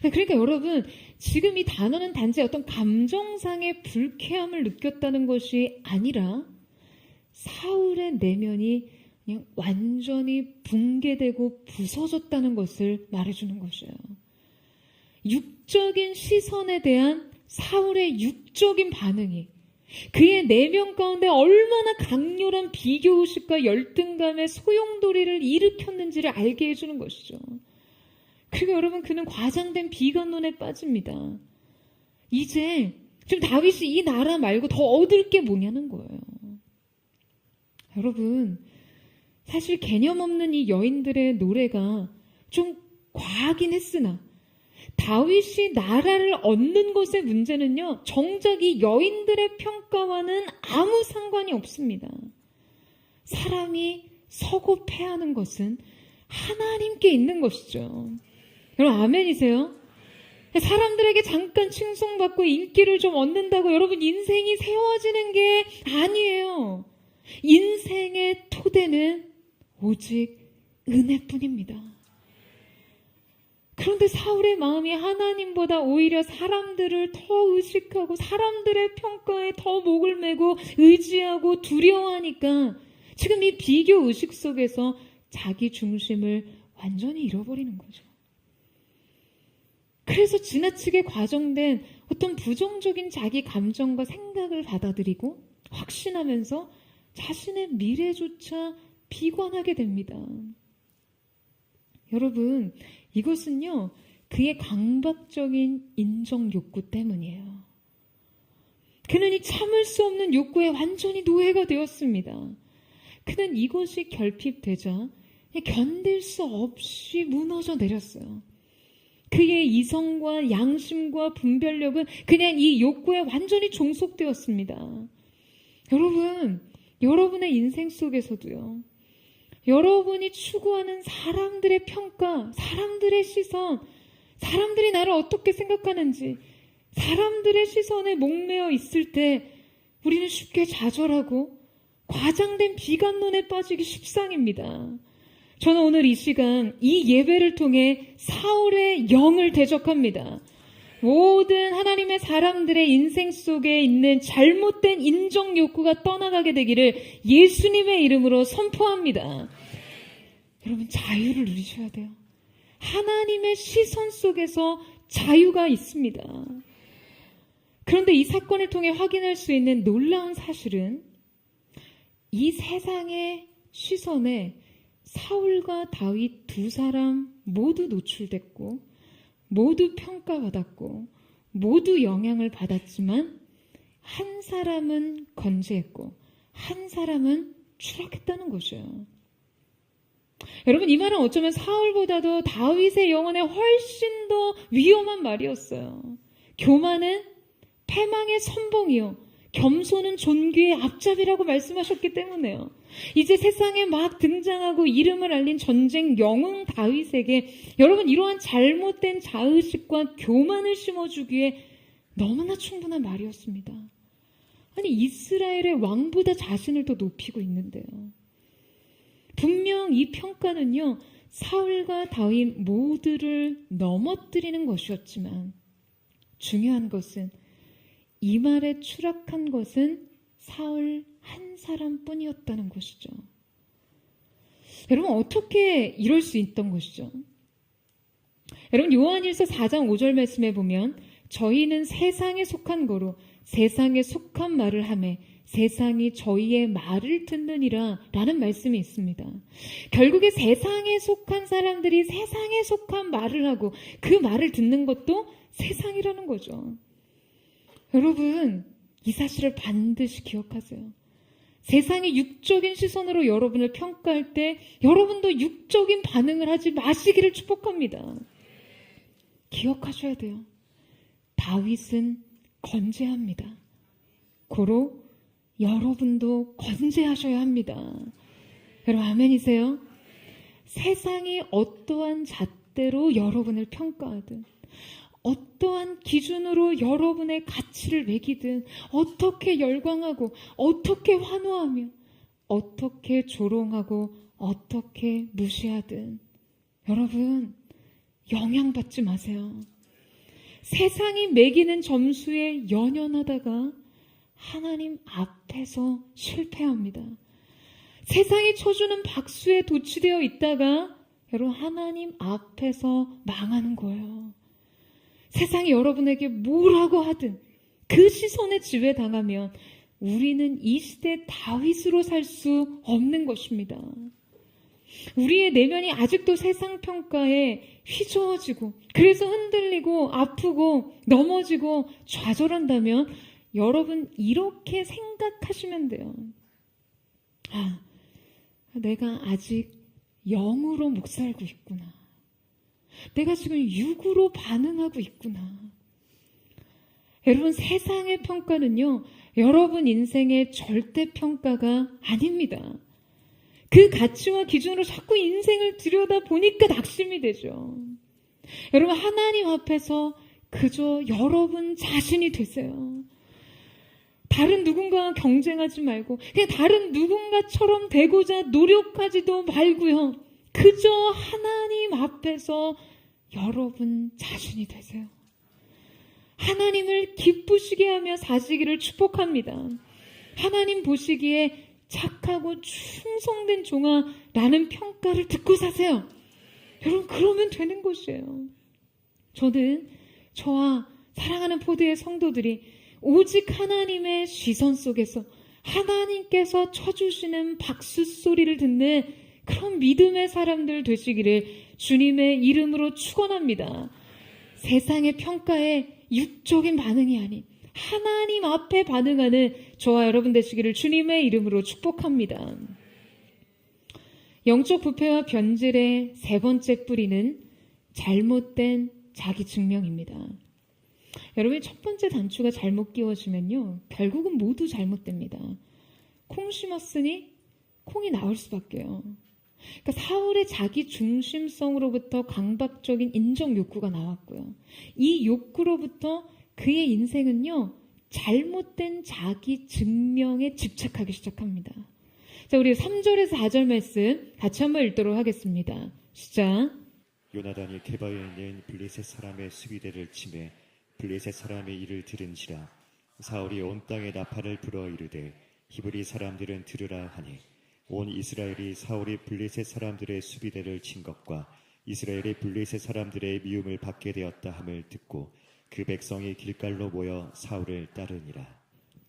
그러니까 여러분, 지금 이 단어는 단지 어떤 감정상의 불쾌함을 느꼈다는 것이 아니라 사울의 내면이 그냥 완전히 붕괴되고 부서졌다는 것을 말해주는 것이에요. 육적인 시선에 대한 사울의 육적인 반응이 그의 내면 가운데 얼마나 강렬한 비교의식과 열등감의 소용돌이를 일으켰는지를 알게 해주는 것이죠. 그리고 여러분, 그는 과장된 비관론에 빠집니다. 이제 지금 다윗이 이 나라 말고 더 얻을 게 뭐냐는 거예요. 여러분, 사실 개념 없는 이 여인들의 노래가 좀 과하긴 했으나 다윗이 나라를 얻는 것의 문제는요, 정작 이 여인들의 평가와는 아무 상관이 없습니다. 사람이 서고 패하는 것은 하나님께 있는 것이죠. 여러분, 아멘이세요? 사람들에게 잠깐 칭송받고 인기를 좀 얻는다고 여러분 인생이 세워지는 게 아니에요. 인생의 토대는 오직 은혜뿐입니다. 그런데 사울의 마음이 하나님보다 오히려 사람들을 더 의식하고 사람들의 평가에 더 목을 메고 의지하고 두려워하니까 지금 이 비교 의식 속에서 자기 중심을 완전히 잃어버리는 거죠. 그래서 지나치게 과정된 어떤 부정적인 자기 감정과 생각을 받아들이고 확신하면서 자신의 미래조차 비관하게 됩니다. 여러분, 이것은요, 그의 강박적인 인정 욕구 때문이에요. 그는 이 참을 수 없는 욕구에 완전히 노예가 되었습니다. 그는 이것이 결핍되자 견딜 수 없이 무너져 내렸어요. 그의 이성과 양심과 분별력은 그냥 이 욕구에 완전히 종속되었습니다. 여러분, 여러분의 인생 속에서도요, 여러분이 추구하는 사람들의 평가, 사람들의 시선, 사람들이 나를 어떻게 생각하는지, 사람들의 시선에 목매어 있을 때 우리는 쉽게 좌절하고 과장된 비관론에 빠지기 십상입니다. 저는 오늘 이 시간 이 예배를 통해 사울의 영을 대적합니다. 모든 하나님의 사람들의 인생 속에 있는 잘못된 인정 욕구가 떠나가게 되기를 예수님의 이름으로 선포합니다. 여러분, 자유를 누리셔야 돼요. 하나님의 시선 속에서 자유가 있습니다. 그런데 이 사건을 통해 확인할 수 있는 놀라운 사실은 이 세상의 시선에 사울과 다윗 두 사람 모두 노출됐고 모두 평가받았고 모두 영향을 받았지만 한 사람은 건재했고 한 사람은 추락했다는 것이에요. 여러분, 이 말은 어쩌면 사울보다도 다윗의 영혼에 훨씬 더 위험한 말이었어요. 교만은 패망의 선봉이요, 겸손은 존귀의 앞잡이라고 말씀하셨기 때문에요. 이제 세상에 막 등장하고 이름을 알린 전쟁 영웅 다윗에게 여러분 이러한 잘못된 자의식과 교만을 심어주기에 너무나 충분한 말이었습니다. 아니 이스라엘의 왕보다 자신을 더 높이고 있는데요. 분명 이 평가는요. 사울과 다윗 모두를 넘어뜨리는 것이었지만 중요한 것은 이 말에 추락한 것은 사울 한 사람뿐이었다는 것이죠. 여러분 어떻게 이럴 수 있던 것이죠? 여러분 요한일서 4장 5절 말씀에 보면 저희는 세상에 속한 거로 세상에 속한 말을 하매 세상이 저희의 말을 듣느니라 라는 말씀이 있습니다. 결국에 세상에 속한 사람들이 세상에 속한 말을 하고 그 말을 듣는 것도 세상이라는 거죠. 여러분 이 사실을 반드시 기억하세요. 세상이 육적인 시선으로 여러분을 평가할 때 여러분도 육적인 반응을 하지 마시기를 축복합니다. 기억하셔야 돼요. 다윗은 건재합니다. 고로 여러분도 건재하셔야 합니다. 여러분 아멘이세요? 세상이 어떠한 잣대로 여러분을 평가하든 어떠한 기준으로 여러분의 가치를 매기든 어떻게 열광하고 어떻게 환호하며 어떻게 조롱하고 어떻게 무시하든 여러분 영향받지 마세요. 세상이 매기는 점수에 연연하다가 하나님 앞에서 실패합니다. 세상이 쳐주는 박수에 도취되어 있다가 여러분 하나님 앞에서 망하는 거예요. 세상이 여러분에게 뭐라고 하든 그 시선에 지배당하면 우리는 이 시대 다윗으로 살 수 없는 것입니다. 우리의 내면이 아직도 세상 평가에 휘저어지고 그래서 흔들리고 아프고 넘어지고 좌절한다면 여러분 이렇게 생각하시면 돼요. 아, 내가 아직 영으로 못 살고 있구나. 내가 지금 육으로 반응하고 있구나. 여러분 세상의 평가는요. 여러분 인생의 절대평가가 아닙니다. 그 가치와 기준으로 자꾸 인생을 들여다보니까 낙심이 되죠. 여러분 하나님 앞에서 그저 여러분 자신이 되세요. 다른 누군가와 경쟁하지 말고 그냥 다른 누군가처럼 되고자 노력하지도 말고요. 그저 하나님 앞에서 여러분 자신이 되세요. 하나님을 기쁘시게 하며 사시기를 축복합니다. 하나님 보시기에 착하고 충성된 종아라는 평가를 듣고 사세요. 여러분 그러면 되는 것이에요. 저는 저와 사랑하는 포드의 성도들이 오직 하나님의 시선 속에서 하나님께서 쳐주시는 박수 소리를 듣는 그런 믿음의 사람들 되시기를 주님의 이름으로 축원합니다. 세상의 평가에 육적인 반응이 아닌 하나님 앞에 반응하는 저와 여러분 되시기를 주님의 이름으로 축복합니다. 영적 부패와 변질의 세 번째 뿌리는 잘못된 자기 증명입니다. 여러분이 첫 번째 단추가 잘못 끼워지면요. 결국은 모두 잘못됩니다. 콩 심었으니 콩이 나올 수밖에요. 그러니까 사울의 자기 중심성으로부터 강박적인 인정 욕구가 나왔고요. 이 욕구로부터 그의 인생은요. 잘못된 자기 증명에 집착하기 시작합니다. 자, 우리 3절에서 4절 말씀 같이 한번 읽도록 하겠습니다. 시작. 요나단이 게바에 있는 블레셋 사람의 수비대를 치매 블레셋 사람의 일을 들은지라 사울이 온 땅에 나팔을 불어 이르되 히브리 사람들은 들으라 하니 온 이스라엘이 사울이 블레셋 사람들의 수비대를 친 것과 이스라엘이 블레셋 사람들의 미움을 받게 되었다 함을 듣고 그 백성이 길갈로 모여 사울을 따르니라.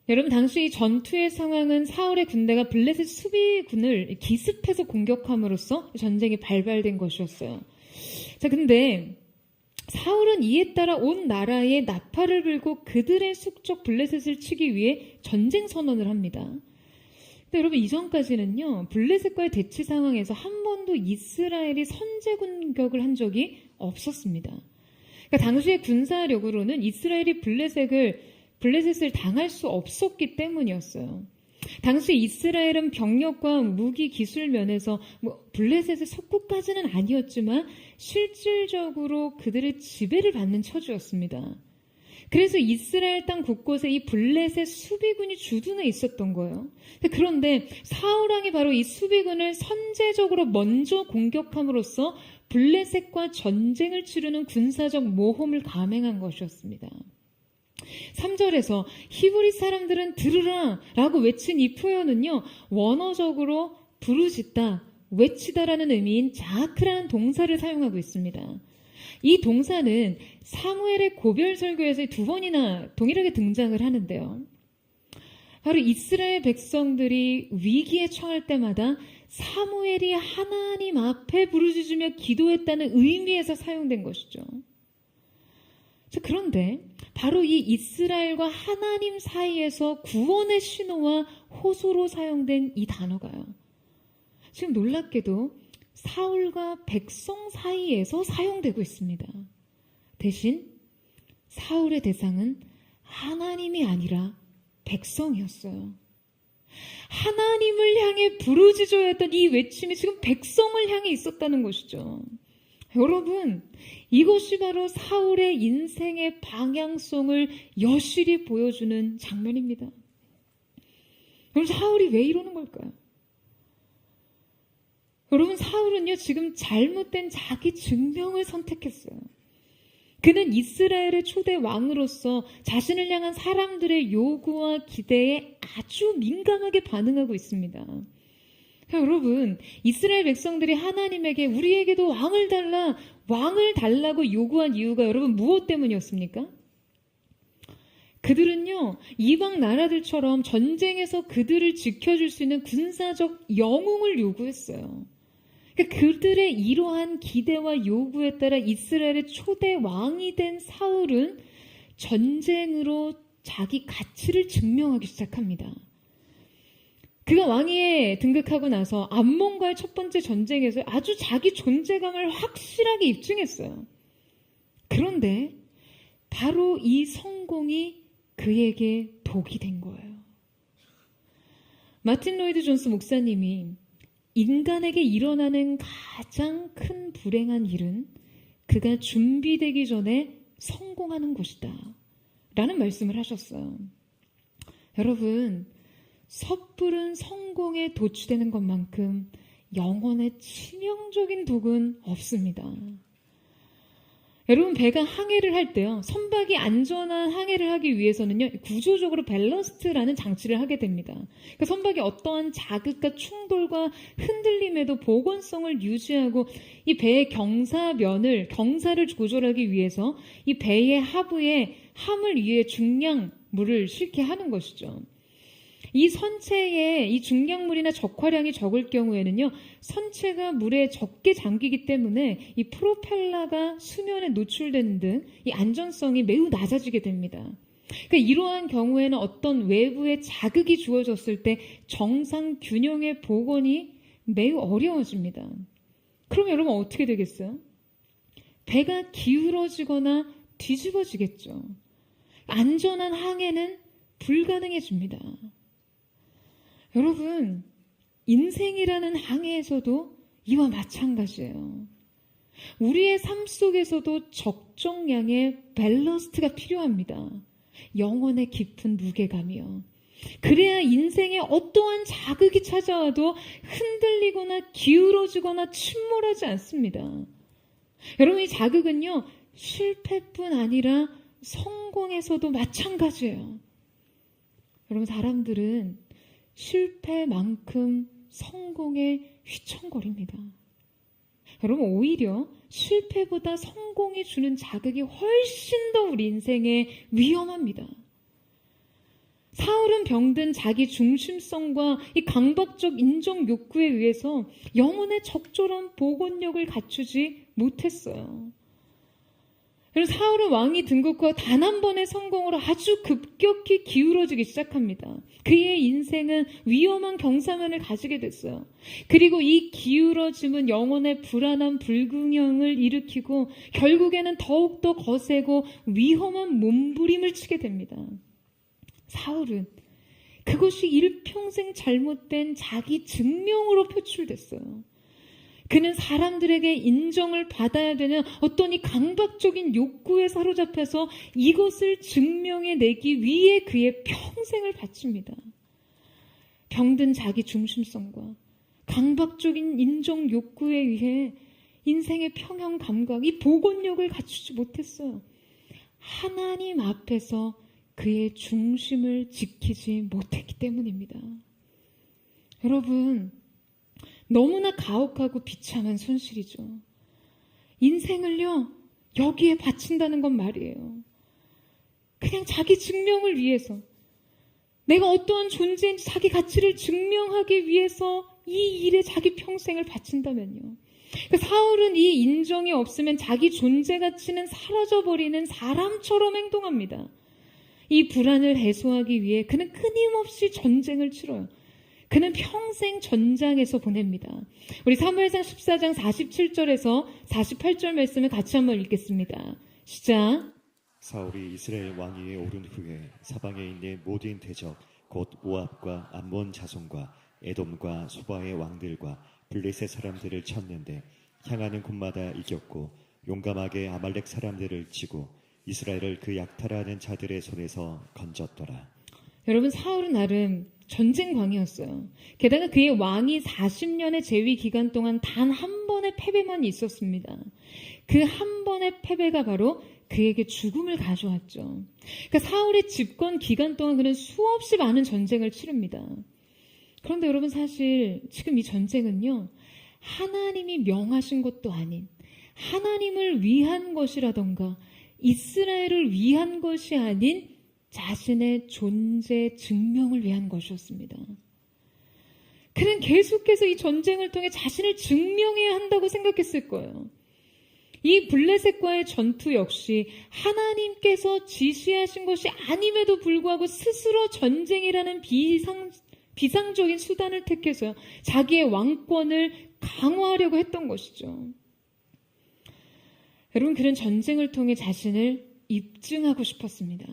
여러분 당시 이 전투의 상황은 사울의 군대가 블레셋 수비군을 기습해서 공격함으로써 전쟁이 발발된 것이었어요. 자, 근데 사울은 이에 따라 온 나라에 나팔을 불고 그들의 숙적 블레셋을 치기 위해 전쟁 선언을 합니다. 근데 여러분 이전까지는요. 블레셋과의 대치 상황에서 한 번도 이스라엘이 선제 공격을 한 적이 없었습니다. 그러니까 당시의 군사력으로는 이스라엘이 블레셋을 블레셋을 당할 수 없었기 때문이었어요. 당시 이스라엘은 병력과 무기 기술 면에서 블레셋의 속국까지는 아니었지만 실질적으로 그들의 지배를 받는 처지였습니다. 그래서 이스라엘 땅 곳곳에 이 블레셋 수비군이 주둔해 있었던 거예요. 그런데 사울 왕이 바로 이 수비군을 선제적으로 먼저 공격함으로써 블레셋과 전쟁을 치르는 군사적 모험을 감행한 것이었습니다. 3절에서 히브리 사람들은 들으라 라고 외친 이 표현은요, 원어적으로 부르짖다, 외치다라는 의미인 자크라는 동사를 사용하고 있습니다. 이 동사는 사무엘의 고별 설교에서 2번이나 동일하게 등장을 하는데요. 바로 이스라엘 백성들이 위기에 처할 때마다 사무엘이 하나님 앞에 부르짖으며 기도했다는 의미에서 사용된 것이죠. 그런데 바로 이 이스라엘과 하나님 사이에서 구원의 신호와 호소로 사용된 이 단어가요, 지금 놀랍게도 사울과 백성 사이에서 사용되고 있습니다. 대신 사울의 대상은 하나님이 아니라 백성이었어요. 하나님을 향해 부르짖어야 했던 이 외침이 지금 백성을 향해 있었다는 것이죠. 여러분, 이것이 바로 사울의 인생의 방향성을 여실히 보여주는 장면입니다. 그럼 사울이 왜 이러는 걸까요? 여러분, 사울은요, 지금 잘못된 자기 증명을 선택했어요. 그는 이스라엘의 초대 왕으로서 자신을 향한 사람들의 요구와 기대에 아주 민감하게 반응하고 있습니다. 여러분, 이스라엘 백성들이 하나님에게 우리에게도 왕을 달라고 요구한 이유가 여러분 무엇 때문이었습니까? 그들은요, 이방 나라들처럼 전쟁에서 그들을 지켜줄 수 있는 군사적 영웅을 요구했어요. 그들의 이러한 기대와 요구에 따라 이스라엘의 초대 왕이 된 사울은 전쟁으로 자기 가치를 증명하기 시작합니다. 그가 왕위에 등극하고 나서 암몬과의 첫 번째 전쟁에서 아주 자기 존재감을 확실하게 입증했어요. 그런데 바로 이 성공이 그에게 독이 된 거예요. 마틴 로이드 존스 목사님이 인간에게 일어나는 가장 큰 불행한 일은 그가 준비되기 전에 성공하는 것이다 라는 말씀을 하셨어요. 여러분, 섣부른 성공에 도취되는 것만큼 영혼의 치명적인 독은 없습니다. 여러분, 배가 항해를 할 때요, 선박이 안전한 항해를 하기 위해서는요, 구조적으로 밸러스트라는 장치를 하게 됩니다. 그러니까 선박이 어떠한 자극과 충돌과 흔들림에도 보건성을 유지하고 이 배의 경사를 조절하기 위해서 이 배의 하부에 함을 위해 중량물을 싣게 하는 것이죠. 이 선체에 이 중량물이나 적화량이 적을 경우에는요, 선체가 물에 적게 잠기기 때문에 이 프로펠러가 수면에 노출되는 등 이 안전성이 매우 낮아지게 됩니다. 그러니까 이러한 경우에는 어떤 외부의 자극이 주어졌을 때 정상 균형의 복원이 매우 어려워집니다. 그럼 여러분 어떻게 되겠어요? 배가 기울어지거나 뒤집어지겠죠. 안전한 항해는 불가능해집니다. 여러분, 인생이라는 항해에서도 이와 마찬가지예요. 우리의 삶 속에서도 적정량의 밸러스트가 필요합니다. 영혼의 깊은 무게감이요. 그래야 인생에 어떠한 자극이 찾아와도 흔들리거나 기울어지거나 침몰하지 않습니다. 여러분, 이 자극은요, 실패뿐 아니라 성공에서도 마찬가지예요. 여러분, 사람들은 실패만큼 성공에 휘청거립니다. 여러분, 오히려 실패보다 성공이 주는 자극이 훨씬 더 우리 인생에 위험합니다. 사울은 병든 자기 중심성과 이 강박적 인정 욕구에 의해서 영혼의 적절한 복원력을 갖추지 못했어요. 그래서 사울은 왕이 등극 후 단 한 번의 성공으로 아주 급격히 기울어지기 시작합니다. 그의 인생은 위험한 경사면을 가지게 됐어요. 그리고 이 기울어짐은 영혼의 불안한 불균형을 일으키고 결국에는 더욱더 거세고 위험한 몸부림을 치게 됩니다. 사울은 그것이 일평생 잘못된 자기 증명으로 표출됐어요. 그는 사람들에게 인정을 받아야 되는 어떤 이 강박적인 욕구에 사로잡혀서 이것을 증명해내기 위해 그의 평생을 바칩니다. 병든 자기 중심성과 강박적인 인정 욕구에 의해 인생의 평형 감각, 이 복원력을 갖추지 못했어요. 하나님 앞에서 그의 중심을 지키지 못했기 때문입니다. 여러분, 너무나 가혹하고 비참한 손실이죠. 인생을요, 여기에 바친다는 건 말이에요. 그냥 자기 증명을 위해서, 내가 어떠한 존재인지 자기 가치를 증명하기 위해서 이 일에 자기 평생을 바친다면요. 그러니까 사울은 이 인정이 없으면 자기 존재 가치는 사라져버리는 사람처럼 행동합니다. 이 불안을 해소하기 위해 그는 끊임없이 전쟁을 치러요. 그는 평생 전장에서 보냅니다. 우리 사무엘상 14장 47절에서 48절 말씀을 같이 한번 읽겠습니다. 시작. 사울이 이스라엘 왕위에 오른 후에 사방에 있는 모든 대적 곧 모압과 암몬 자손과 에돔과 소바의 왕들과 블레셋 사람들을 쳤는데 향하는 곳마다 이겼고 용감하게 아말렉 사람들을 치고 이스라엘을 그 약탈하는 자들의 손에서 건졌더라. 여러분, 사울은 나름 전쟁광이었어요. 게다가 그의 왕위 40년의 재위 기간 동안 단 한 번의 패배만 있었습니다. 그 한 번의 패배가 바로 그에게 죽음을 가져왔죠. 그러니까 사울의 집권 기간 동안 그는 수없이 많은 전쟁을 치릅니다. 그런데 여러분, 사실 지금 이 전쟁은요, 하나님이 명하신 것도 아닌, 하나님을 위한 것이라던가 이스라엘을 위한 것이 아닌 자신의 존재 증명을 위한 것이었습니다. 그는 계속해서 이 전쟁을 통해 자신을 증명해야 한다고 생각했을 거예요. 이 블레셋과의 전투 역시 하나님께서 지시하신 것이 아님에도 불구하고 스스로 전쟁이라는 비상적인 수단을 택해서 자기의 왕권을 강화하려고 했던 것이죠. 여러분, 그는 전쟁을 통해 자신을 입증하고 싶었습니다.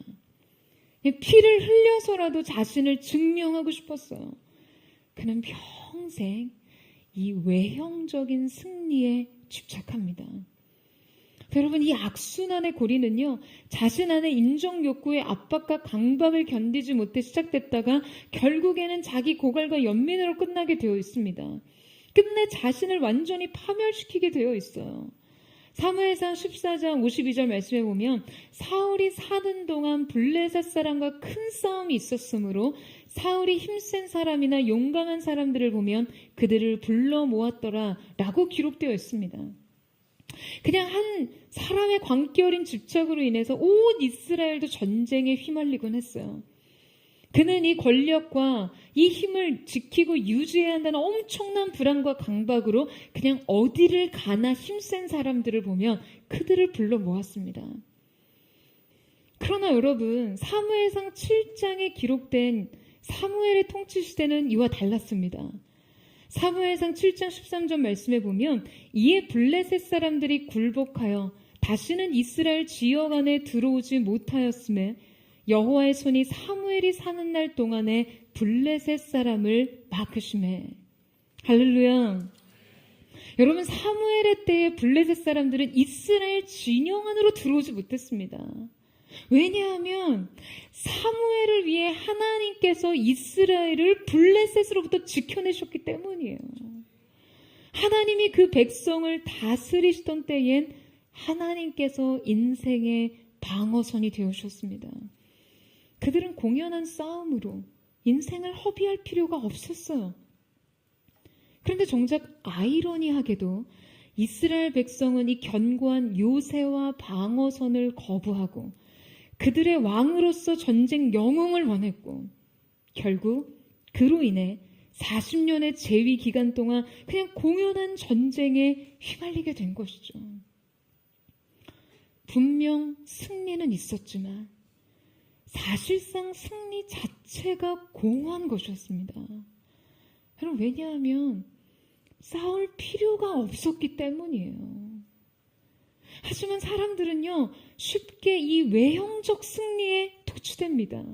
피를 흘려서라도 자신을 증명하고 싶었어요. 그는 평생 이 외형적인 승리에 집착합니다. 여러분, 이 악순환의 고리는요, 자신 안의 인정 욕구의 압박과 강박을 견디지 못해 시작됐다가 결국에는 자기 고갈과 연민으로 끝나게 되어 있습니다. 끝내 자신을 완전히 파멸시키게 되어 있어요. 사무엘상 14장 52절 말씀에 보면 사울이 사는 동안 블레셋 사람과 큰 싸움이 있었으므로 사울이 힘센 사람이나 용감한 사람들을 보면 그들을 불러 모았더라 라고 기록되어 있습니다. 그냥 한 사람의 광기 어린 집착으로 인해서 온 이스라엘도 전쟁에 휘말리곤 했어요. 그는 이 권력과 이 힘을 지키고 유지해야 한다는 엄청난 불안과 강박으로 그냥 어디를 가나 힘센 사람들을 보면 그들을 불러 모았습니다. 그러나 여러분, 사무엘상 7장에 기록된 사무엘의 통치 시대는 이와 달랐습니다. 사무엘상 7장 13절 말씀에 보면 이에 블레셋 사람들이 굴복하여 다시는 이스라엘 지역 안에 들어오지 못하였음에 여호와의 손이 사무엘이 사는 날 동안에 블레셋 사람을 막으시매. 할렐루야. 여러분, 사무엘의 때에 블레셋 사람들은 이스라엘 진영 안으로 들어오지 못했습니다. 왜냐하면 사무엘을 위해 하나님께서 이스라엘을 블레셋으로부터 지켜내셨기 때문이에요. 하나님이 그 백성을 다스리시던 때엔 하나님께서 인생의 방어선이 되어주셨습니다. 그들은 공연한 싸움으로 인생을 허비할 필요가 없었어요. 그런데 정작 아이러니하게도 이스라엘 백성은 이 견고한 요새와 방어선을 거부하고 그들의 왕으로서 전쟁 영웅을 원했고 결국 그로 인해 40년의 재위 기간 동안 그냥 공연한 전쟁에 휘말리게 된 것이죠. 분명 승리는 있었지만 사실상 승리 자체가 공허한 것이었습니다. 여러분, 왜냐하면 싸울 필요가 없었기 때문이에요. 하지만 사람들은요, 쉽게 이 외형적 승리에 도취됩니다.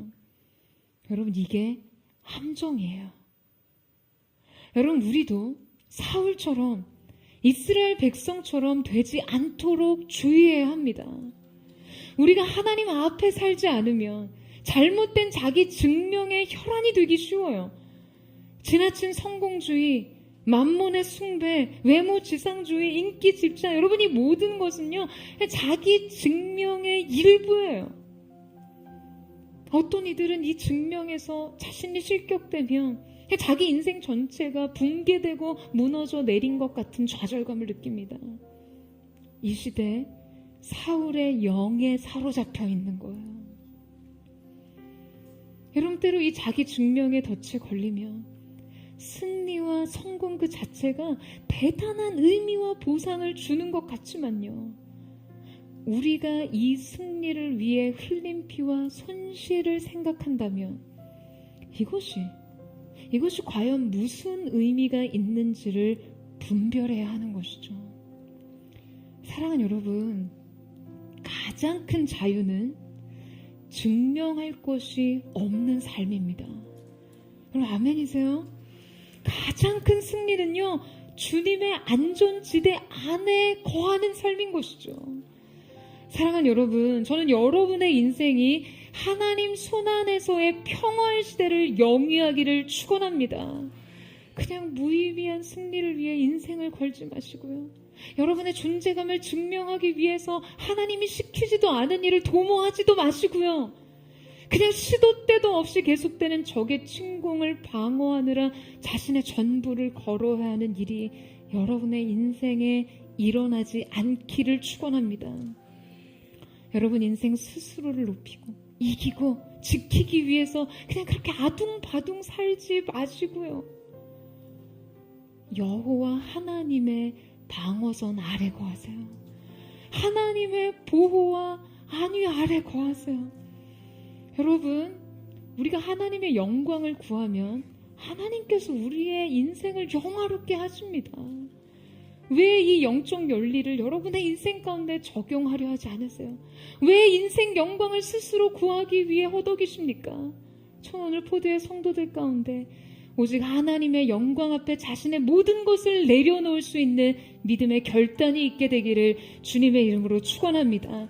여러분, 이게 함정이에요. 여러분, 우리도 사울처럼 이스라엘 백성처럼 되지 않도록 주의해야 합니다. 우리가 하나님 앞에 살지 않으면 잘못된 자기 증명의 혈안이 되기 쉬워요. 지나친 성공주의, 만몬의 숭배, 외모 지상주의, 인기 집착, 여러분, 이 모든 것은요 자기 증명의 일부예요. 어떤 이들은 이 증명에서 자신이 실격되면 자기 인생 전체가 붕괴되고 무너져 내린 것 같은 좌절감을 느낍니다. 이 시대에 사울의 영에 사로잡혀 있는 거예요. 여러분, 때로 이 자기 증명의 덫에 걸리면 승리와 성공 그 자체가 대단한 의미와 보상을 주는 것 같지만요, 우리가 이 승리를 위해 흘린 피와 손실을 생각한다면 이것이 과연 무슨 의미가 있는지를 분별해야 하는 것이죠. 사랑하는 여러분, 가장 큰 자유는 증명할 것이 없는 삶입니다. 여러분, 아멘이세요? 가장 큰 승리는요, 주님의 안전지대 안에 거하는 삶인 것이죠. 사랑하는 여러분, 저는 여러분의 인생이 하나님 손안에서의 평화의 시대를 영위하기를 축원합니다. 그냥 무의미한 승리를 위해 인생을 걸지 마시고요, 여러분의 존재감을 증명하기 위해서 하나님이 시키지도 않은 일을 도모하지도 마시고요, 그냥 시도 때도 없이 계속되는 적의 침공을 방어하느라 자신의 전부를 걸어야 하는 일이 여러분의 인생에 일어나지 않기를 축원합니다. 여러분, 인생 스스로를 높이고 이기고 지키기 위해서 그냥 그렇게 아둥바둥 살지 마시고요, 여호와 하나님의 방어선 아래 거하세요. 하나님의 보호와 안위 아래 거하세요. 여러분, 우리가 하나님의 영광을 구하면 하나님께서 우리의 인생을 영화롭게 하십니다. 왜 이 영적 연리를 여러분의 인생 가운데 적용하려 하지 않으세요? 왜 인생 영광을 스스로 구하기 위해 허덕이십니까? 저는 오늘 포도의 성도들 가운데 오직 하나님의 영광 앞에 자신의 모든 것을 내려놓을 수 있는 믿음의 결단이 있게 되기를 주님의 이름으로 축원합니다.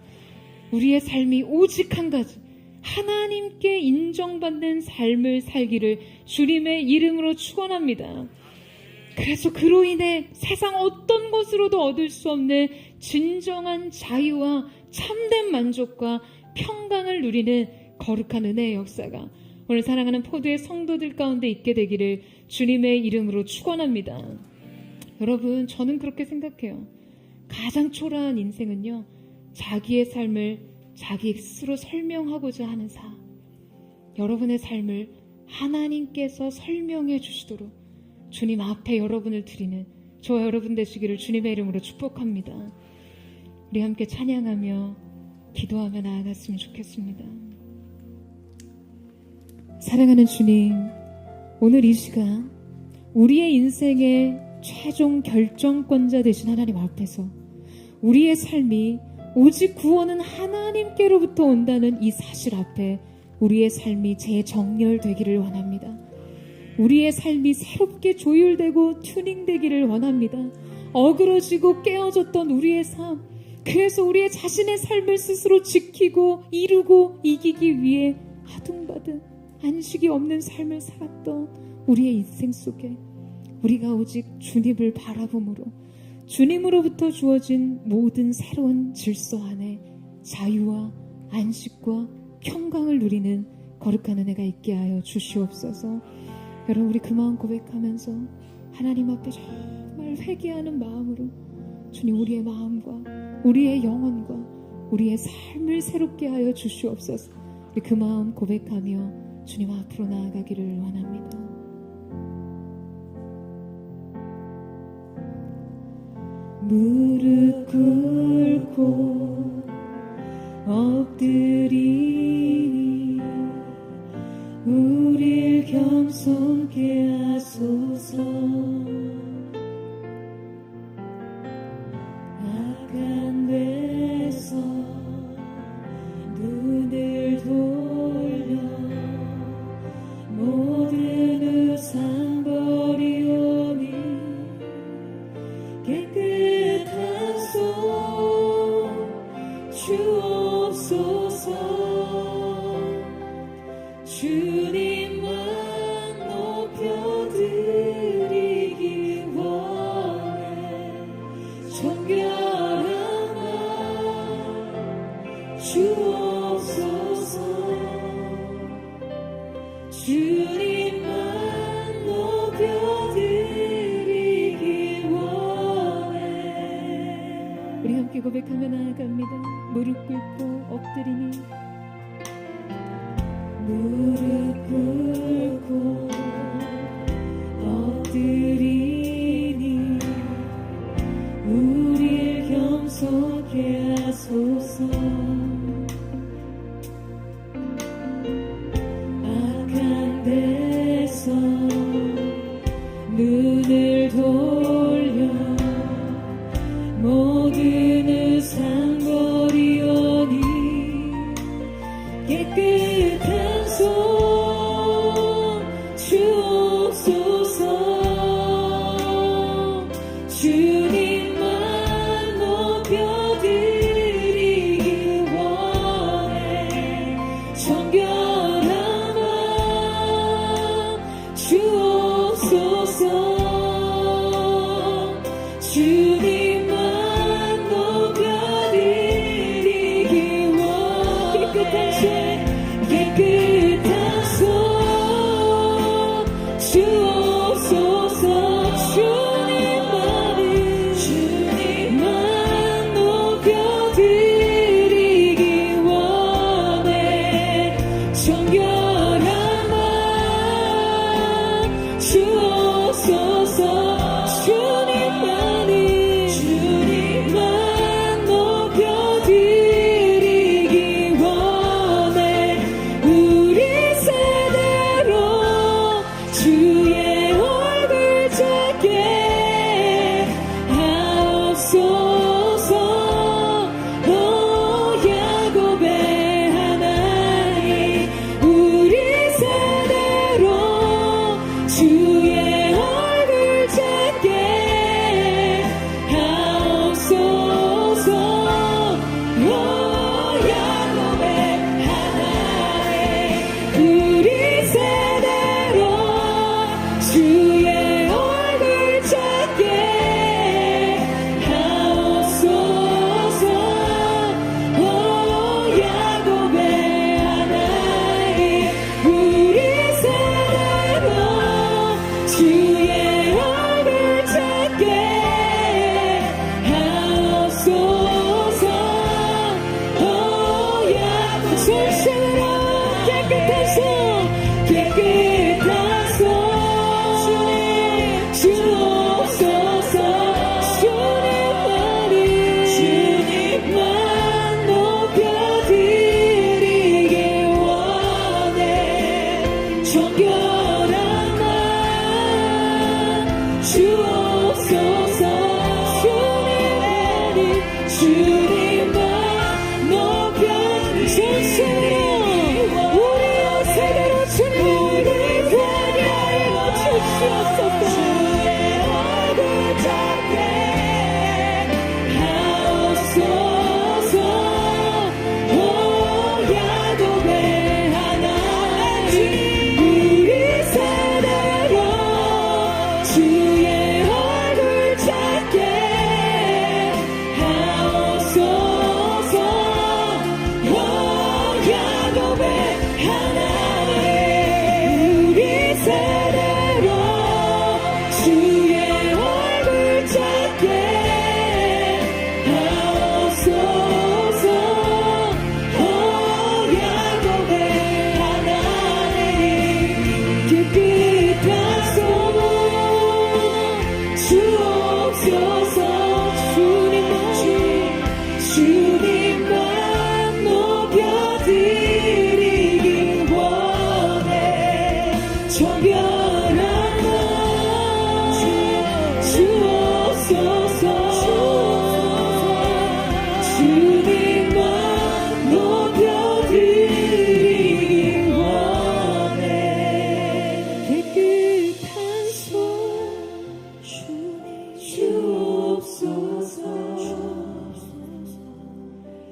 우리의 삶이 오직 한 가지, 하나님께 인정받는 삶을 살기를 주님의 이름으로 축원합니다. 그래서 그로 인해 세상 어떤 것으로도 얻을 수 없는 진정한 자유와 참된 만족과 평강을 누리는 거룩한 은혜의 역사가 오늘 사랑하는 포도의 성도들 가운데 있게 되기를 주님의 이름으로 축원합니다. 여러분, 저는 그렇게 생각해요. 가장 초라한 인생은요, 자기의 삶을 자기 스스로 설명하고자 하는 삶. 여러분의 삶을 하나님께서 설명해 주시도록 주님 앞에 여러분을 드리는 저와 여러분 되시기를 주님의 이름으로 축복합니다. 우리 함께 찬양하며 기도하며 나아갔으면 좋겠습니다. 사랑하는 주님, 오늘 이 시간 우리의 인생의 최종 결정권자 되신 하나님 앞에서 우리의 삶이 오직 구원은 하나님께로부터 온다는 이 사실 앞에 우리의 삶이 재정렬되기를 원합니다. 우리의 삶이 새롭게 조율되고 튜닝되기를 원합니다. 어그러지고 깨어졌던 우리의 삶, 그래서 우리의 자신의 삶을 스스로 지키고 이루고 이기기 위해 아둥바둥 안식이 없는 삶을 살았던 우리의 인생 속에 우리가 오직 주님을 바라봄으로 주님으로부터 주어진 모든 새로운 질서 안에 자유와 안식과 평강을 누리는 거룩한 은혜가 있게 하여 주시옵소서. 여러분, 우리 그 마음 고백하면서 하나님 앞에 정말 회개하는 마음으로 주님, 우리의 마음과 우리의 영혼과 우리의 삶을 새롭게 하여 주시옵소서. 우리 그 마음 고백하며 주님 앞으로 나아가기를 원합니다. 무릎 꿇고 엎드리니 우릴 겸손케 하소서. 악한 데서 눈을 돌려 무릎 꿇고 엎드리니 무릎 꿇고 엎드리니 우릴 겸손케 하소서. 악한 데서 눈을 돌려 모든 의상 버리오니 깨끗한 손 주옵소서. 주님만 높여드리기 원해. 정결한 마음 주옵소서. 주님만 높여드리기 원해. 깨끗한 손 주옵소서. 주님만 높여드리기 원해. 정결한 마음 주옵소서. 주님만 높여드리기 원해. 우리 세대로 주의 얼굴 찾게 하옵소서. 오 야곱의 하나님, 우리 세대로 주의 얼굴 찾게 하옵소서. 오 야곱의 하나님, 우리 세대로 주의 얼굴 찾게 하옵소서. 오 야곱의 하나님, 우리 세대로 주의 얼굴 찾게 하옵소서. 오 야곱 손으로 깨끗한 손 주옵소서. 주님만 높여드리기 원해. 정결한 마음 주옵소서. 주님만 높여드리기 우리 세대로 주님을 위하여 주시옵소서. 주의 얼굴 찾게 하옵소서. 오 야곱의 하나님, 우리 세대로 주의 얼굴 찾게 하옵소서. 오 야곱의 하나님, 우리 세대로 주의 얼굴 찾게 하옵소서. 오 야곱의 하나님, 깨끗한 손 주옵소서. 주님만 높여드리기 원해. 정결한 마음 주옵소서. 주님만 높여드리기 원해. 깨끗한 손 주옵소서.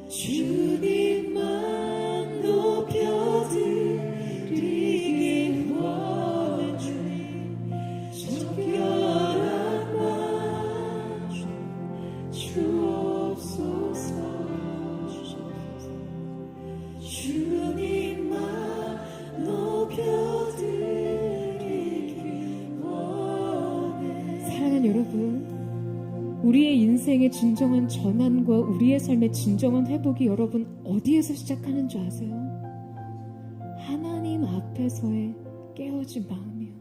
주님만 높여드리기 원해. 정결한 마음 주옵소서. 주님만 높여드리기 원해. 사랑하는 여러분, 우리의 인생의 진정한 전환과 우리의 삶의 진정한 회복이 여러분 어디에서 시작하는 줄 아세요? 하나님 앞에서의 깨어진 마음이요.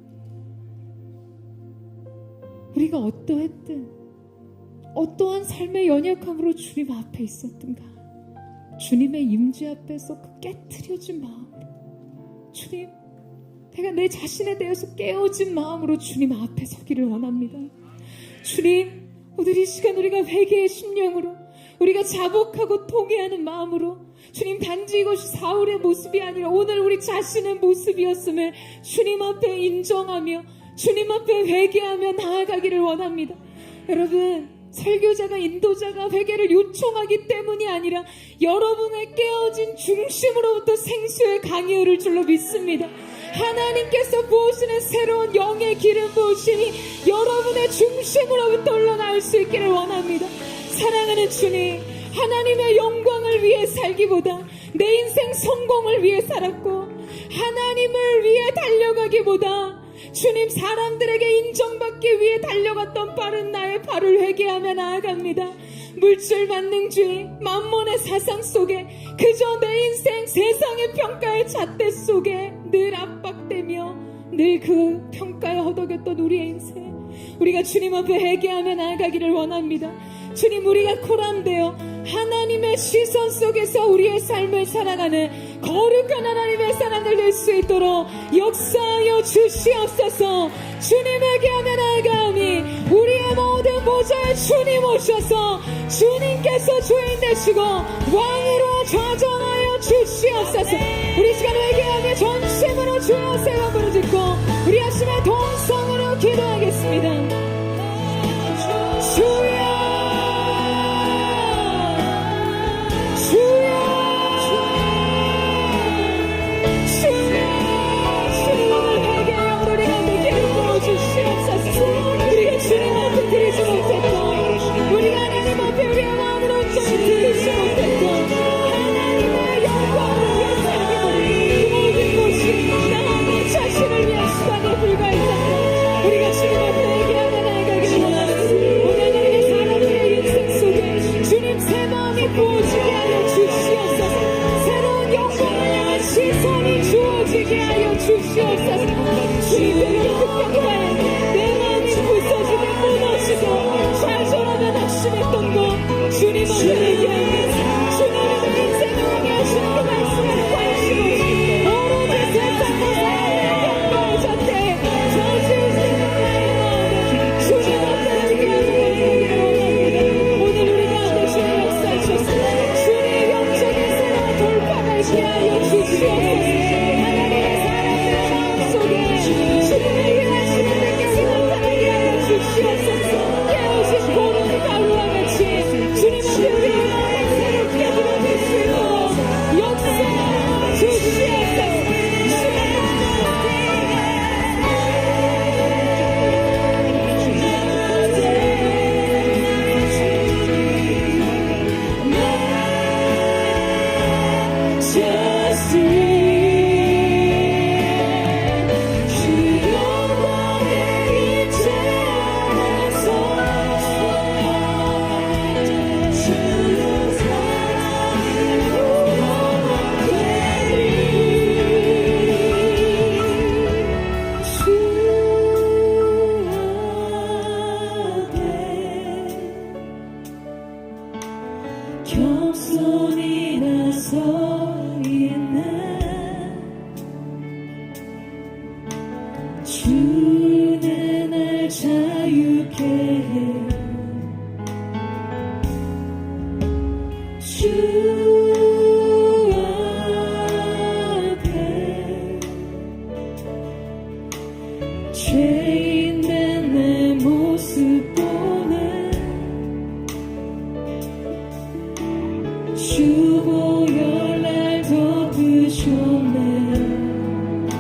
우리가 어떠했든 어떠한 삶의 연약함으로 주님 앞에 있었든가 주님의 임재 앞에서 그 깨트려진 마음으로 주님, 내가 내 자신에 대해서 깨어진 마음으로 주님 앞에 서기를 원합니다. 주님, 오늘 이 시간 우리가 회개의 심령으로 우리가 자복하고 통회하는 마음으로 주님, 단지 이것이 사울의 모습이 아니라 오늘 우리 자신의 모습이었음을 주님 앞에 인정하며 주님 앞에 회개하며 나아가기를 원합니다. 여러분, 설교자가 인도자가 회개를 요청하기 때문이 아니라 여러분의 깨어진 중심으로부터 생수의 강이 흐를 줄로 믿습니다. 하나님께서 부으시는 새로운 영의 기름 부으심이 여러분의 중심으로부터 흘러나올 수 있기를 원합니다. 사랑하는 주님, 하나님의 영광을 위해 살기보다 내 인생 성공을 위해 살았고 하나님을 위해 달려가기보다 주님, 사람들에게 인정받기 위해 달려갔던 빠른 나의 발을 회개하며 나아갑니다. 물질 만능주의, 만몬의 사상 속에 그저 내 인생 세상의 평가의 잣대 속에 늘 압박되며 늘 그 평가에 허덕였던 우리의 인생, 우리가 주님 앞에 회개하며 나아가기를 원합니다. 주님, 우리가 코람되어 하나님의 시선 속에서 우리의 삶을 살아가는 거룩한 하나님의 사람들 될 수 있도록 역사하여 주시옵소서. 주님에게 하며 나아가오니 우리의 모든 보좌에 주님 오셔서 주님께서 주인 되시고 왕으로 좌정하여 주시옵소서. 우리 시간 회개하며 전심으로 주여 세워 부르짖고 우리 아침에 동성으로 기도하겠습니다. 주여, 우리가 주님 앞에 드리지 못했고 우리가 하나님 앞에 우리의 마음으로 온전히 드리지 못했고 하나님의 영광을 위해 살기 모든 것이 나의 자신을 위한 수단에 불과했다. 우리가 주님 앞에 회개하며 나아가기를 원합니다. 오늘 우리의 사람들의 인생 속에 주님 새 마음이 부어지게 하여 주시옵소서. 새로운 영광을 향한 시선이 주어지게 하여 주시옵소서. 주님의 그 내 마음이 부서지고 무너지고 좌절하며 낙심했던 것 주님 앞에 회개하며 주님의 내 인생을 하게 하시는 그 말씀에 관심 없이 오로지 세상과 사람의 영광의 잣대에 저지우시는 나의 마음을 주님 앞에 회개하며 나아가기를 원합니다. 오늘 우리 가운데 주님 역사하셔서 주님의 영적인 새로운 돌파가 있게 하여 주시옵소서. 하나님의 사랑의 마음 속에 주님의 일하시는 능력이 나타나게 하여 주시옵소서. 깨어진 고른 가루와 같이 주님 앞에 우리의 마음을 새롭게 부어질 수 있도록 역사하여 주시옵소서. 겸손히 나서 있는 주는 날 자유케 해. 주 앞에 죄인 된 내 모습 보는 주 보혈 날 덮으셨네.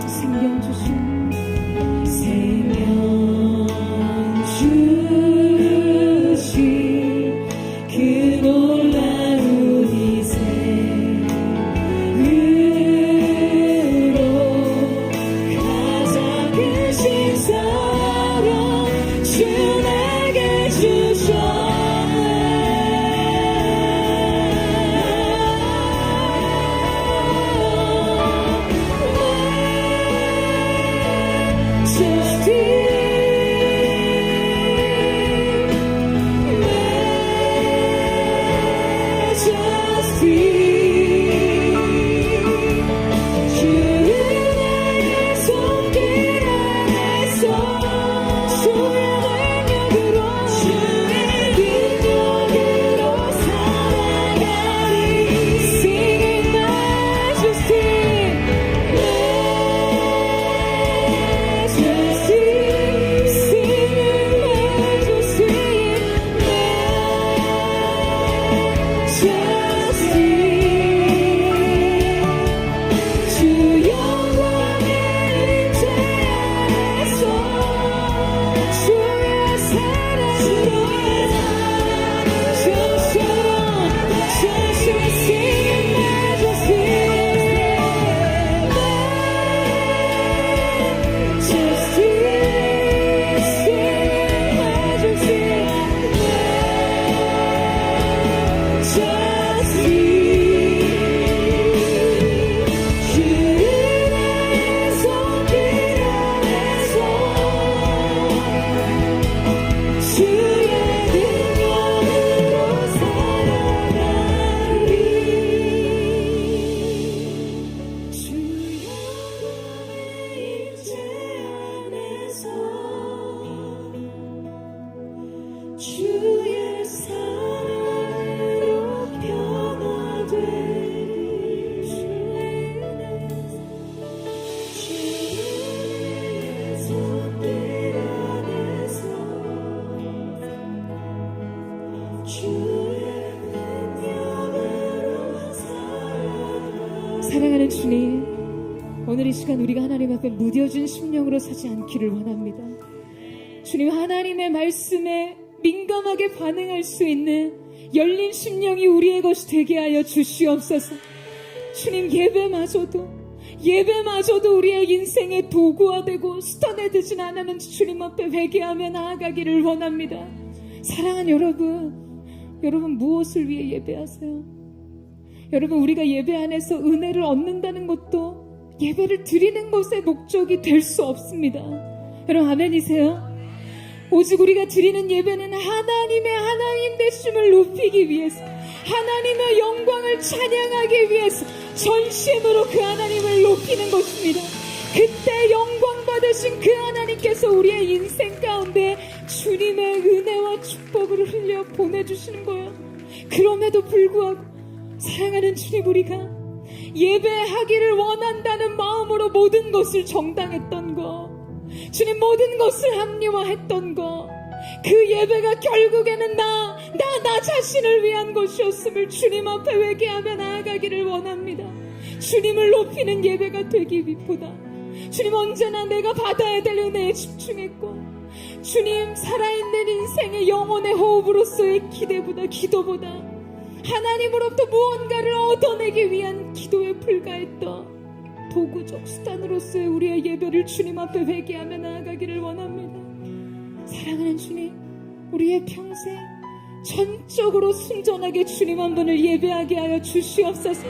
생명 주신 생명 주신 그 놀라운 희생으로 가장 크신 사랑 주 내게 주의 사랑으로 변화되리 주의 손길 안에서 주의 능력으로 살아가. 사랑하는 주님, 오늘 이 시간 우리가 하나님 앞에 무뎌진 심령으로 서지 않기를 원합니다. 주님, 하나님의 말씀에 민감하게 반응할 수 있는 열린 심령이 우리의 것이 되게 하여 주시옵소서. 주님, 예배마저도 우리의 인생의 도구화 되고 스터내드진 않았는지 주님 앞에 회개하며 나아가기를 원합니다. 사랑하는 여러분 무엇을 위해 예배하세요? 여러분, 우리가 예배 안에서 은혜를 얻는다는 것도 예배를 드리는 것의 목적이 될 수 없습니다. 여러분, 아멘이세요? 오직 우리가 드리는 예배는 하나님의 하나님 되심을 높이기 위해서, 하나님의 영광을 찬양하기 위해서 전심으로 그 하나님을 높이는 것입니다. 그때 영광 받으신 그 하나님께서 우리의 인생 가운데 주님의 은혜와 축복을 흘려 보내주시는 거예요. 그럼에도 불구하고 사랑하는 주님, 우리가 예배하기를 원한다는 마음으로 모든 것을 정당했던 것, 주님 모든 것을 합리화했던 것, 그 예배가 결국에는 나 자신을 위한 것이었음을 주님 앞에 회개하며 나아가기를 원합니다. 주님을 높이는 예배가 되기 위보다 주님, 언제나 내가 받아야 될 은혜에 집중했고, 주님 살아있는 인생의 영혼의 호흡으로서의 기도보다 하나님으로부터 무언가를 얻어내기 위한 기도에 불과했던 도구적 수단으로서의 우리의 예배를 주님 앞에 회개하며 나아가기를 원합니다. 사랑하는 주님, 우리의 평생 전적으로 순전하게 주님 한 분을 예배하게 하여 주시옵소서.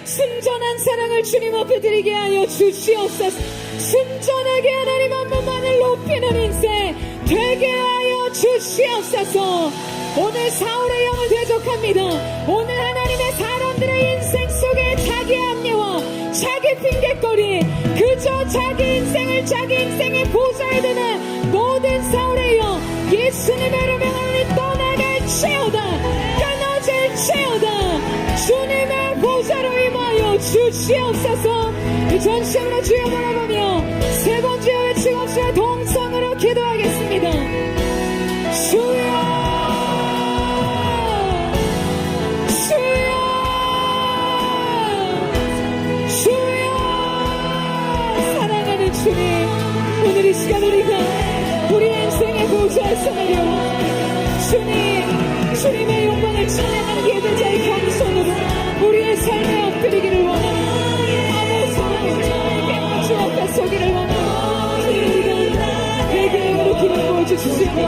순전한 사랑을 주님 앞에 드리게 하여 주시옵소서. 순전하게 하나님 한 분만을 높이는 인생 되게 하여 주시옵소서. 오늘 사울의 영을 대적합니다. 오늘 하나님의 사람들의 인생 속에 자기 합리화, 자기 핑계거리, 그저 자기 인생의 보좌에 드는 모든 사울의 영, 예수님의 이름에 하나님 떠나갈지어다, 끊어질지어다. 주님의 보좌로 임하여 주시옵소서. 이 전심으로 주여 바라보며 세 번 주여 외치고 주의 동성으로 기도하겠습니다. 주여, 주님, 오늘 이 시간 우리가 우리의 인생의 보좌에서 내려와 주님의 영광을 찬양하는 예배자의 겸손으로 우리의 삶에 엎드리기를 원합니다. 아무 사람이 깨끗이 앞에 서기를 원합니다. 주님, 우리가 회개의 영으로 기름 부어주시옵소서.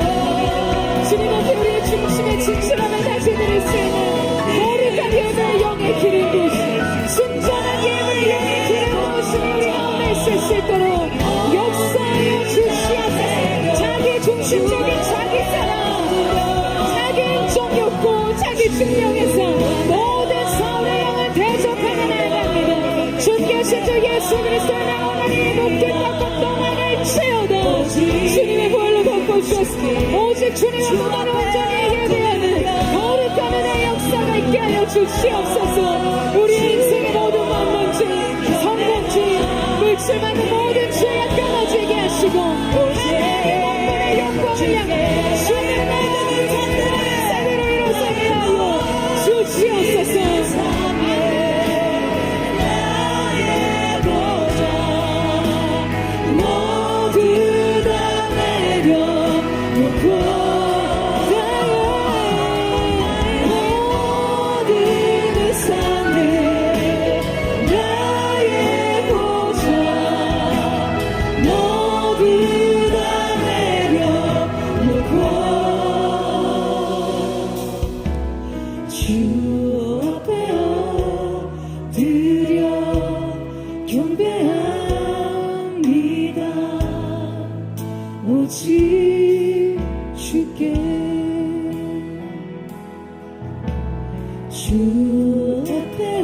주님 앞에 우리의 중심의 진실함을 다시 드릴 수 있는 거룩한 예배의 영의 기름 부으시옵소서. 순전한 예배의 영의 기름 부으시옵소서. 우리 가운데 있을 수 있도록 역사하여 주시옵소서. 육신적인 자기 사랑, 자기 인정 욕구, 자기 증명에서 모든 사울의 영을 대적하는 아이입니다. 주께서 주 예수 그리스도의 나 하나님의 높게 꺾은 동안을 채우다 주님의 보혈로 덮어주셨으니 오직 주님의 무한을 완전히 예배하는 거룩한 내 역사가 있게 하여 주시옵소서. 우리의 인생의 모든 만만주의, 성공주의, 물질만은 모든 죄가 끊어지게 하시고 하나님의 영광의 영광을 향해 주님의 나라를 받는 세대로 일어서게 하여 주시옵소서. 모두 다 내려놓고 모든 그 산들 나의 보좌 모두 다 내려놓고 주 앞에 엎드려 경배합니다. 오직 주께 주 앞에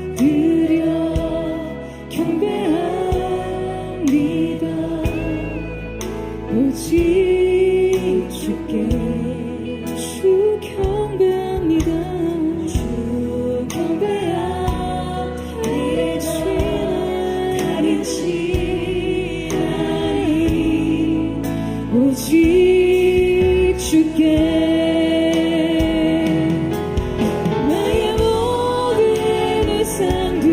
엎드려 경배합니다. 오직 주께 주 경배합니다. 주 경배합니다. 가리지 오직 주께 나의 모든 의상들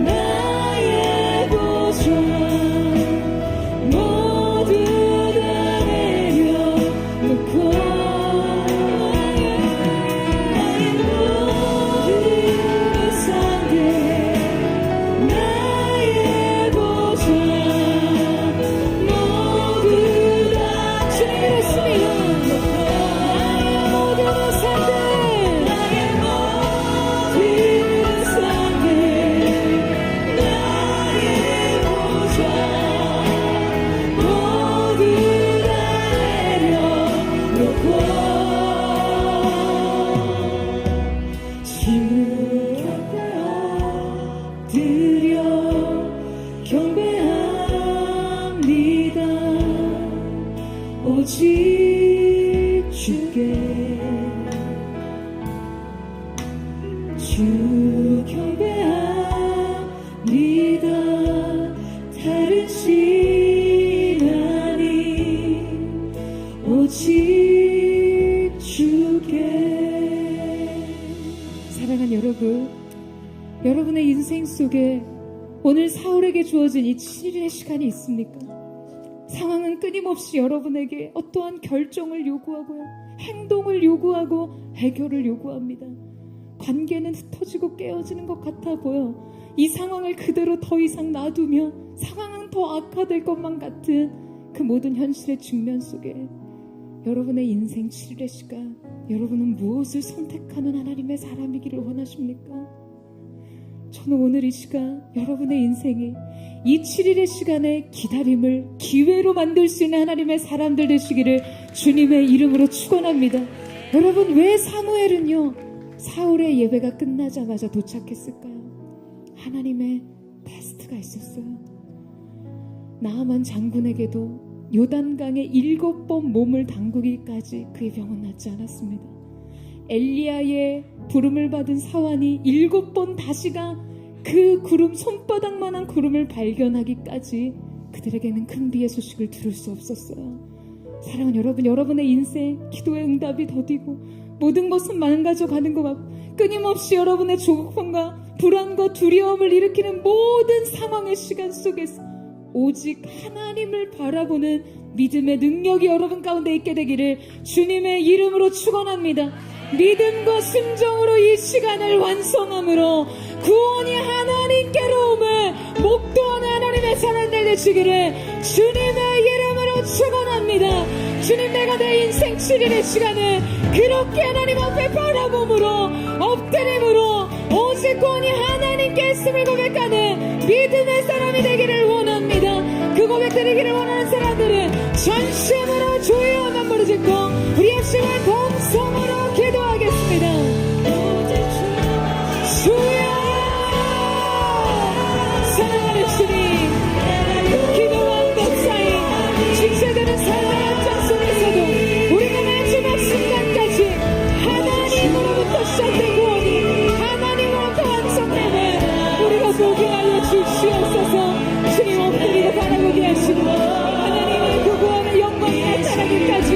나의 보좌 모두 다 내려놓고 나의 모든 의상들 나의 보좌 모두 다 주님의 말씀이요 나의 모든 의상들 나의 모든 의상들 나의 보좌 모두 다 내려놓고 주 앞에 엎드려 경배합니다. 오직 주께 주 경배합니다. 다른 신 아닌 오직 주께. 사랑하는 여러분, 여러분의 인생 속에 오늘 사울에게 주어진 이 7일의 시간이 있습니까? 상황은 끊임없이 여러분에게 어떠한 결정을 요구하고요, 행동을 요구하고 해결을 요구합니다. 관계는 흩어지고 깨어지는 것 같아 보여. 이 상황을 그대로 더 이상 놔두면 상황은 더 악화될 것만 같은 그 모든 현실의 직면 속에 여러분의 인생 7일의 시간, 여러분은 무엇을 선택하는 하나님의 사람이기를 원하십니까? 저는 오늘 이 시간 여러분의 인생이 이 7일의 시간에 기다림을 기회로 만들 수 있는 하나님의 사람들 되시기를 주님의 이름으로 축원합니다. 여러분, 왜 사무엘은요 사울의 예배가 끝나자마자 도착했을까요? 하나님의 테스트가 있었어요. 나아만 장군에게도 요단강에 7번 몸을 담그기까지 그의 병은 낫지 않았습니다. 엘리야의 부름을 받은 사환이 7번 다시가 그 구름, 손바닥만한 구름을 발견하기까지 그들에게는 큰 비의 소식을 들을 수 없었어요. 사랑하는 여러분, 여러분의 인생 기도의 응답이 더디고 모든 것은 망가져가는 것 같고 끊임없이 여러분의 조급함과 불안과 두려움을 일으키는 모든 상황의 시간 속에서 오직 하나님을 바라보는 믿음의 능력이 여러분 가운데 있게 되기를 주님의 이름으로 축원합니다. 믿음과 순종으로 이 시간을 완성함으로 구원이 하나님께로 오매 목도하는 하나님의 사람들 되시기를 주님의 이름으로 축원합니다. 주님, 내가 내 인생 7일의 시간을 그렇게 하나님 앞에 바라봄으로 엎드림으로 오직 구원이 하나님께 있음을 고백하는 믿음의 사람이 되기를 원합니다. 그 고백 드리기를 원하는 사람들은 전심으로 주의 이름만 부르짖고 우리 역시는 동성으로 기도하겠습니다. 주여 사랑하는 주님, 기도와 것 사이 지체되는 삶의 현장 속에서도 우리가 마지막 순간까지 하나님으로부터 시작된 구원이 하나님으로부터 완성됨을 우리가 보게 하여 주시옵소서. 주님 엎드리고 바라보게 하시고 하나님의 그 구원의 영광이 나타나기까지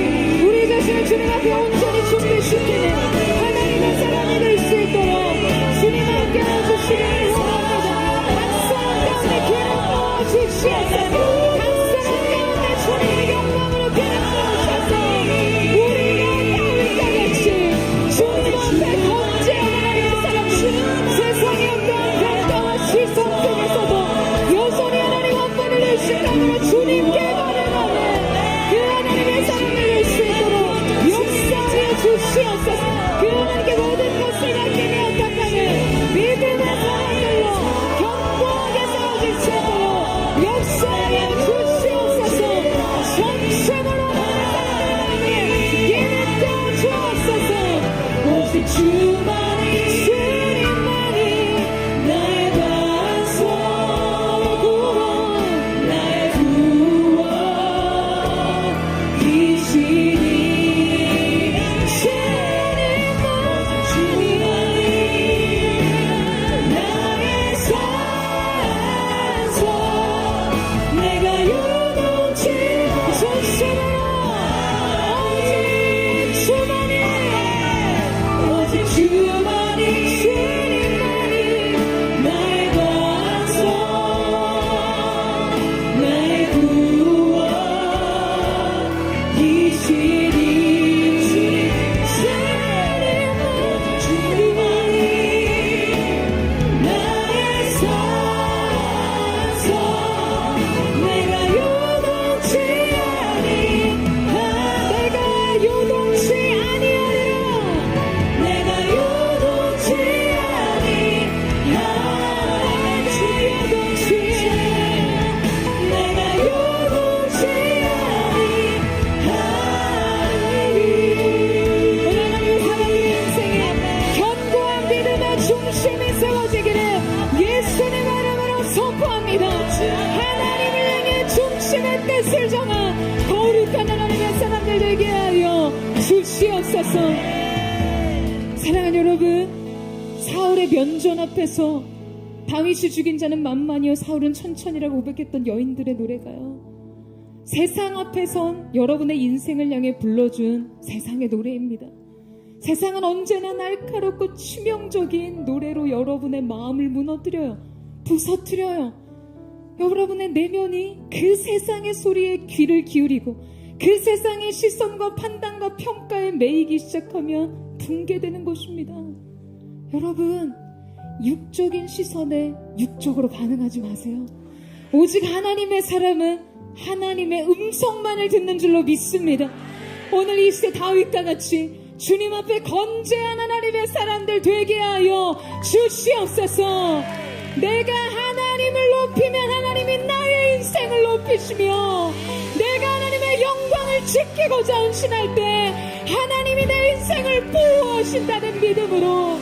우리 자신을 주님 앞에 온전히 준비시키는 하나님의 사람이 될 수 있도록 주님 함께 해주시기를 원합니다. 한 사람 가운데 기름 부어 주시옵소서. 한 사람 가운데 주님의 영광으로 기름 부으셔서 우리가 다윗과 같이 주님 앞에 범죄하는 하나님의 사람들, 세상의 어떠한 평가와 시선 속에서도 여전히 하나님 한 번을 낼 시간으로 주님께 반응하는 그 하나님의 사람이 될 수 있도록 역사하여 주시옵소서. 그 하나님께 모든 것을 맡기며 탁하는 믿음의 사람들로 견고하게 세워질 수 있도록 역사하여 주시옵소서. 전심으로 하나님의 기름도 주옵소서. 오직 주만이 주님만이 나의 반석 구원 나의 구원이시니 주님만이 나의 산소 내가 요동치 전심으로 오직 주만이 주님만이 나의 반석 나의 구원이시니 주님만이 나의 산소 내가 요동치 아니하리라 내가 요동치 아니하리라 내가 요동치 아니하리라 요동치 내가 요동치 아니하리라. 오늘 하나님의 사람들의 인생에 견고한 믿음의 중심이 세워지기를 예수님 이름으로 선포합니다. 하나님을 향해 중심의 뜻을 정한 거룩한 하나님의 사람들 되게 하여 주시옵소서. 사랑하는 여러분, 사울의 면전 앞에서 다윗이 죽인 자는 만만이요 사울은 천천히라고 고백했던 여인들의 노래가요, 세상 앞에선 여러분의 인생을 향해 불러준 세상의 노래입니다. 세상은 언제나 날카롭고 치명적인 노래로 여러분의 마음을 무너뜨려요. 부서뜨려요. 여러분의 내면이 그 세상의 소리에 귀를 기울이고 그 세상의 시선과 판단과 평가에 매이기 시작하면 붕괴되는 것입니다. 여러분, 육적인 시선에 육적으로 반응하지 마세요. 오직 하나님의 사람은 하나님의 음성만을 듣는 줄로 믿습니다. 오늘 이 시대 다윗과 같이 주님 앞에 건재한 하나님의 사람들 되게 하여 주시옵소서. 내가 하나님을 높이면 하나님이 나의 인생을 높이시며 내가 하나님의 영광을 지키고자 헌신할 때 하나님이 내 인생을 보호하신다는 믿음으로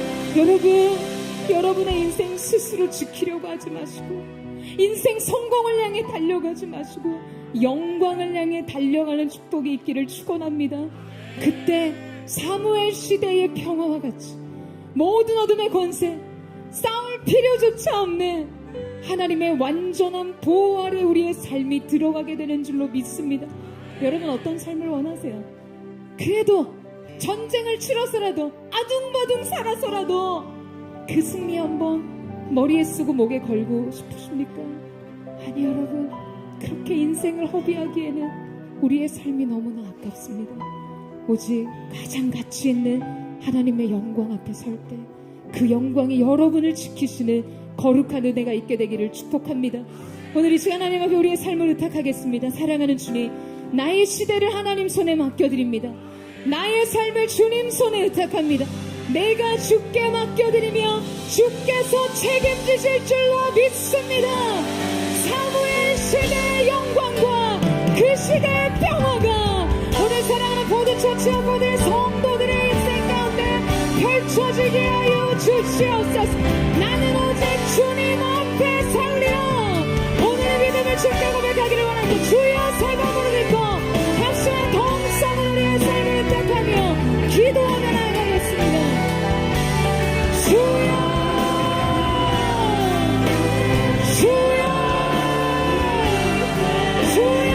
여러분의 인생 스스로 지키려고 하지 마시고 인생 성공을 향해 달려가지 마시고 영광을 향해 달려가는 축복이 있기를 축원합니다. 그때 사무엘 시대의 평화와 같이 모든 어둠의 권세, 싸울 필요조차 없는 하나님의 완전한 보호 아래 우리의 삶이 들어가게 되는 줄로 믿습니다. 여러분, 어떤 삶을 원하세요? 그래도 전쟁을 치러서라도 아둥바둥 살아서라도 그 승리 한번 머리에 쓰고 목에 걸고 싶으십니까? 아니, 여러분, 그렇게 인생을 허비하기에는 우리의 삶이 너무나 아깝습니다. 오직 가장 가치 있는 하나님의 영광 앞에 설 때 그 영광이 여러분을 지키시는 거룩한 은혜가 있게 되기를 축복합니다. 오늘 이 시간 하나님 앞에 우리의 삶을 의탁하겠습니다. 사랑하는 주님, 나의 시대를 하나님 손에 맡겨드립니다. 나의 삶을 주님 손에 의탁합니다. 내가 주께 맡겨드리며 주께서 책임지실 줄로 믿습니다. 사무엘 시대의 영광과 그 시대의 평화 지역구들 성도들의 인생 가운데 펼쳐지게 하여 주시옵소서. 나는 오직 주님 앞에 살리라. 오늘의 믿음을 주께 고백하기를 원합니다. 주여 세 번으로 믿고 합심한 동성으로 우리의 삶을 의탁하며 기도하며 나아가겠습니다. 주여 주여 주여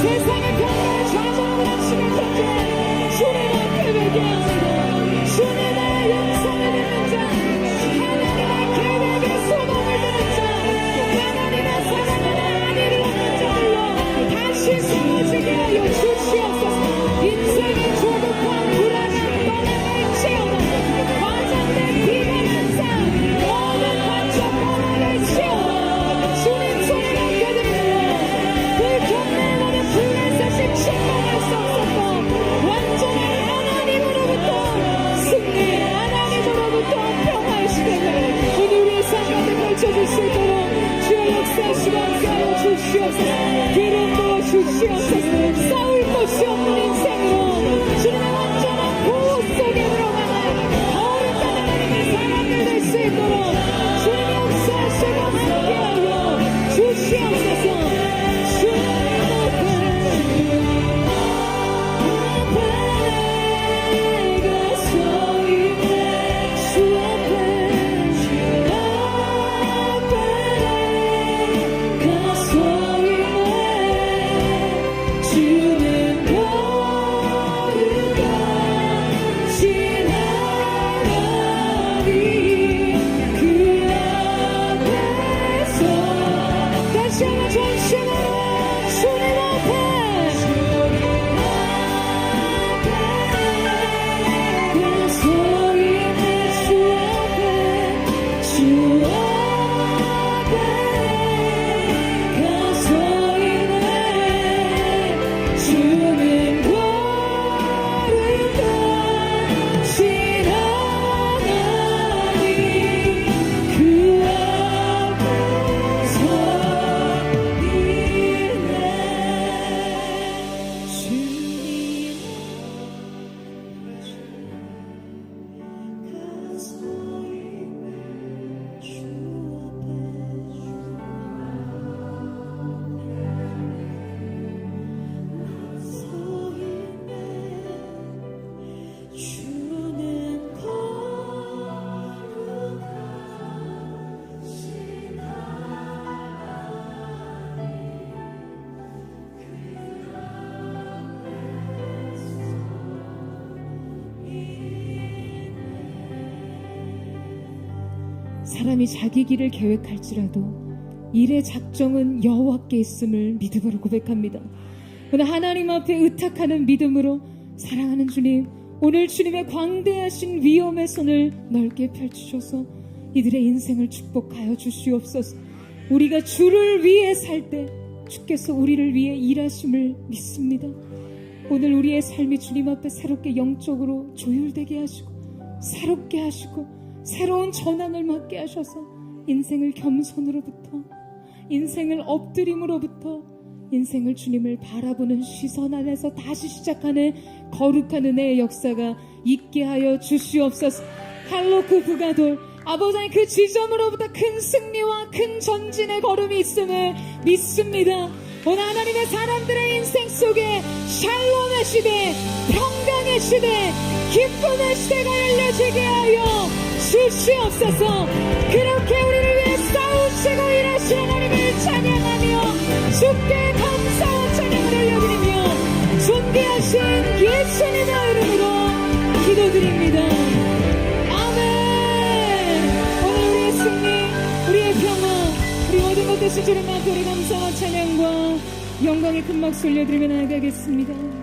세상의 평화를 좌절하고 넘치는 존재 주님 앞에 회개합니다. 주님의 영성을 듣는 자, 하나님의 계획에 소동을 드는 자, 하나님의 사랑하는 안위를 얻는 자들로 다시 세워지게 하여 주시옵소서. 인생의 조급한 불안한 떠남을 채워라. 과장된 비관한 삶 모든 관점 변화를 채워라. 주님 손을 얹겨드리며 그 경내 모든 불란사심 침범할 수 없었고 완전한 하나님으로부터 승리, 하나님으로부터 평화의 시대가 오늘 우리의 삶 가운데 펼쳐질 수 있도록 주의 역사하시고 함께하여 주시옵소서. 기름 부어 주시옵소서. 싸울 것이 없는 인생으로 주님의 완전한 보호 속에 들어가는 거룩한 하나님의 사람들 될 수 있도록 주님의 역사하시고 함께하여 주시옵소서. 사람이 자기 길을 계획할지라도 일의 작정은 여호와께 있음을 믿음으로 고백합니다. 오늘 하나님 앞에 의탁하는 믿음으로 사랑하는 주님, 오늘 주님의 광대하신 위엄의 손을 넓게 펼치셔서 이들의 인생을 축복하여 주시옵소서. 우리가 주를 위해 살 때 주께서 우리를 위해 일하심을 믿습니다. 오늘 우리의 삶이 주님 앞에 새롭게 영적으로 조율되게 하시고 새롭게 하시고 새로운 전환을 맞게 하셔서 인생을 겸손으로부터, 인생을 엎드림으로부터, 인생을 주님을 바라보는 시선 안에서 다시 시작하는 거룩한 은혜의 역사가 있게 하여 주시옵소서. 할로크 부가돌 아버지의 그 지점으로부터 큰 승리와 큰 전진의 걸음이 있음을 믿습니다. 오늘 하나님의 사람들의 인생 속에 샬롬의 시대, 평강의 시대, 기쁨의 시대가 열려지게 하여 주시옵소서. 그렇게 우리를 위해 싸우시고 일하시는 하나님을 찬양하며 주께 감사와 찬양을 올려드리며 존귀하신 예수님의 이름으로 기도드립니다. 아멘. 오늘 우리의 승리, 우리의 평화, 우리 모든 것 되신 주님 앞에 우리 감사와 찬양과 영광의 큰 박수 올려드리며 나아가겠습니다.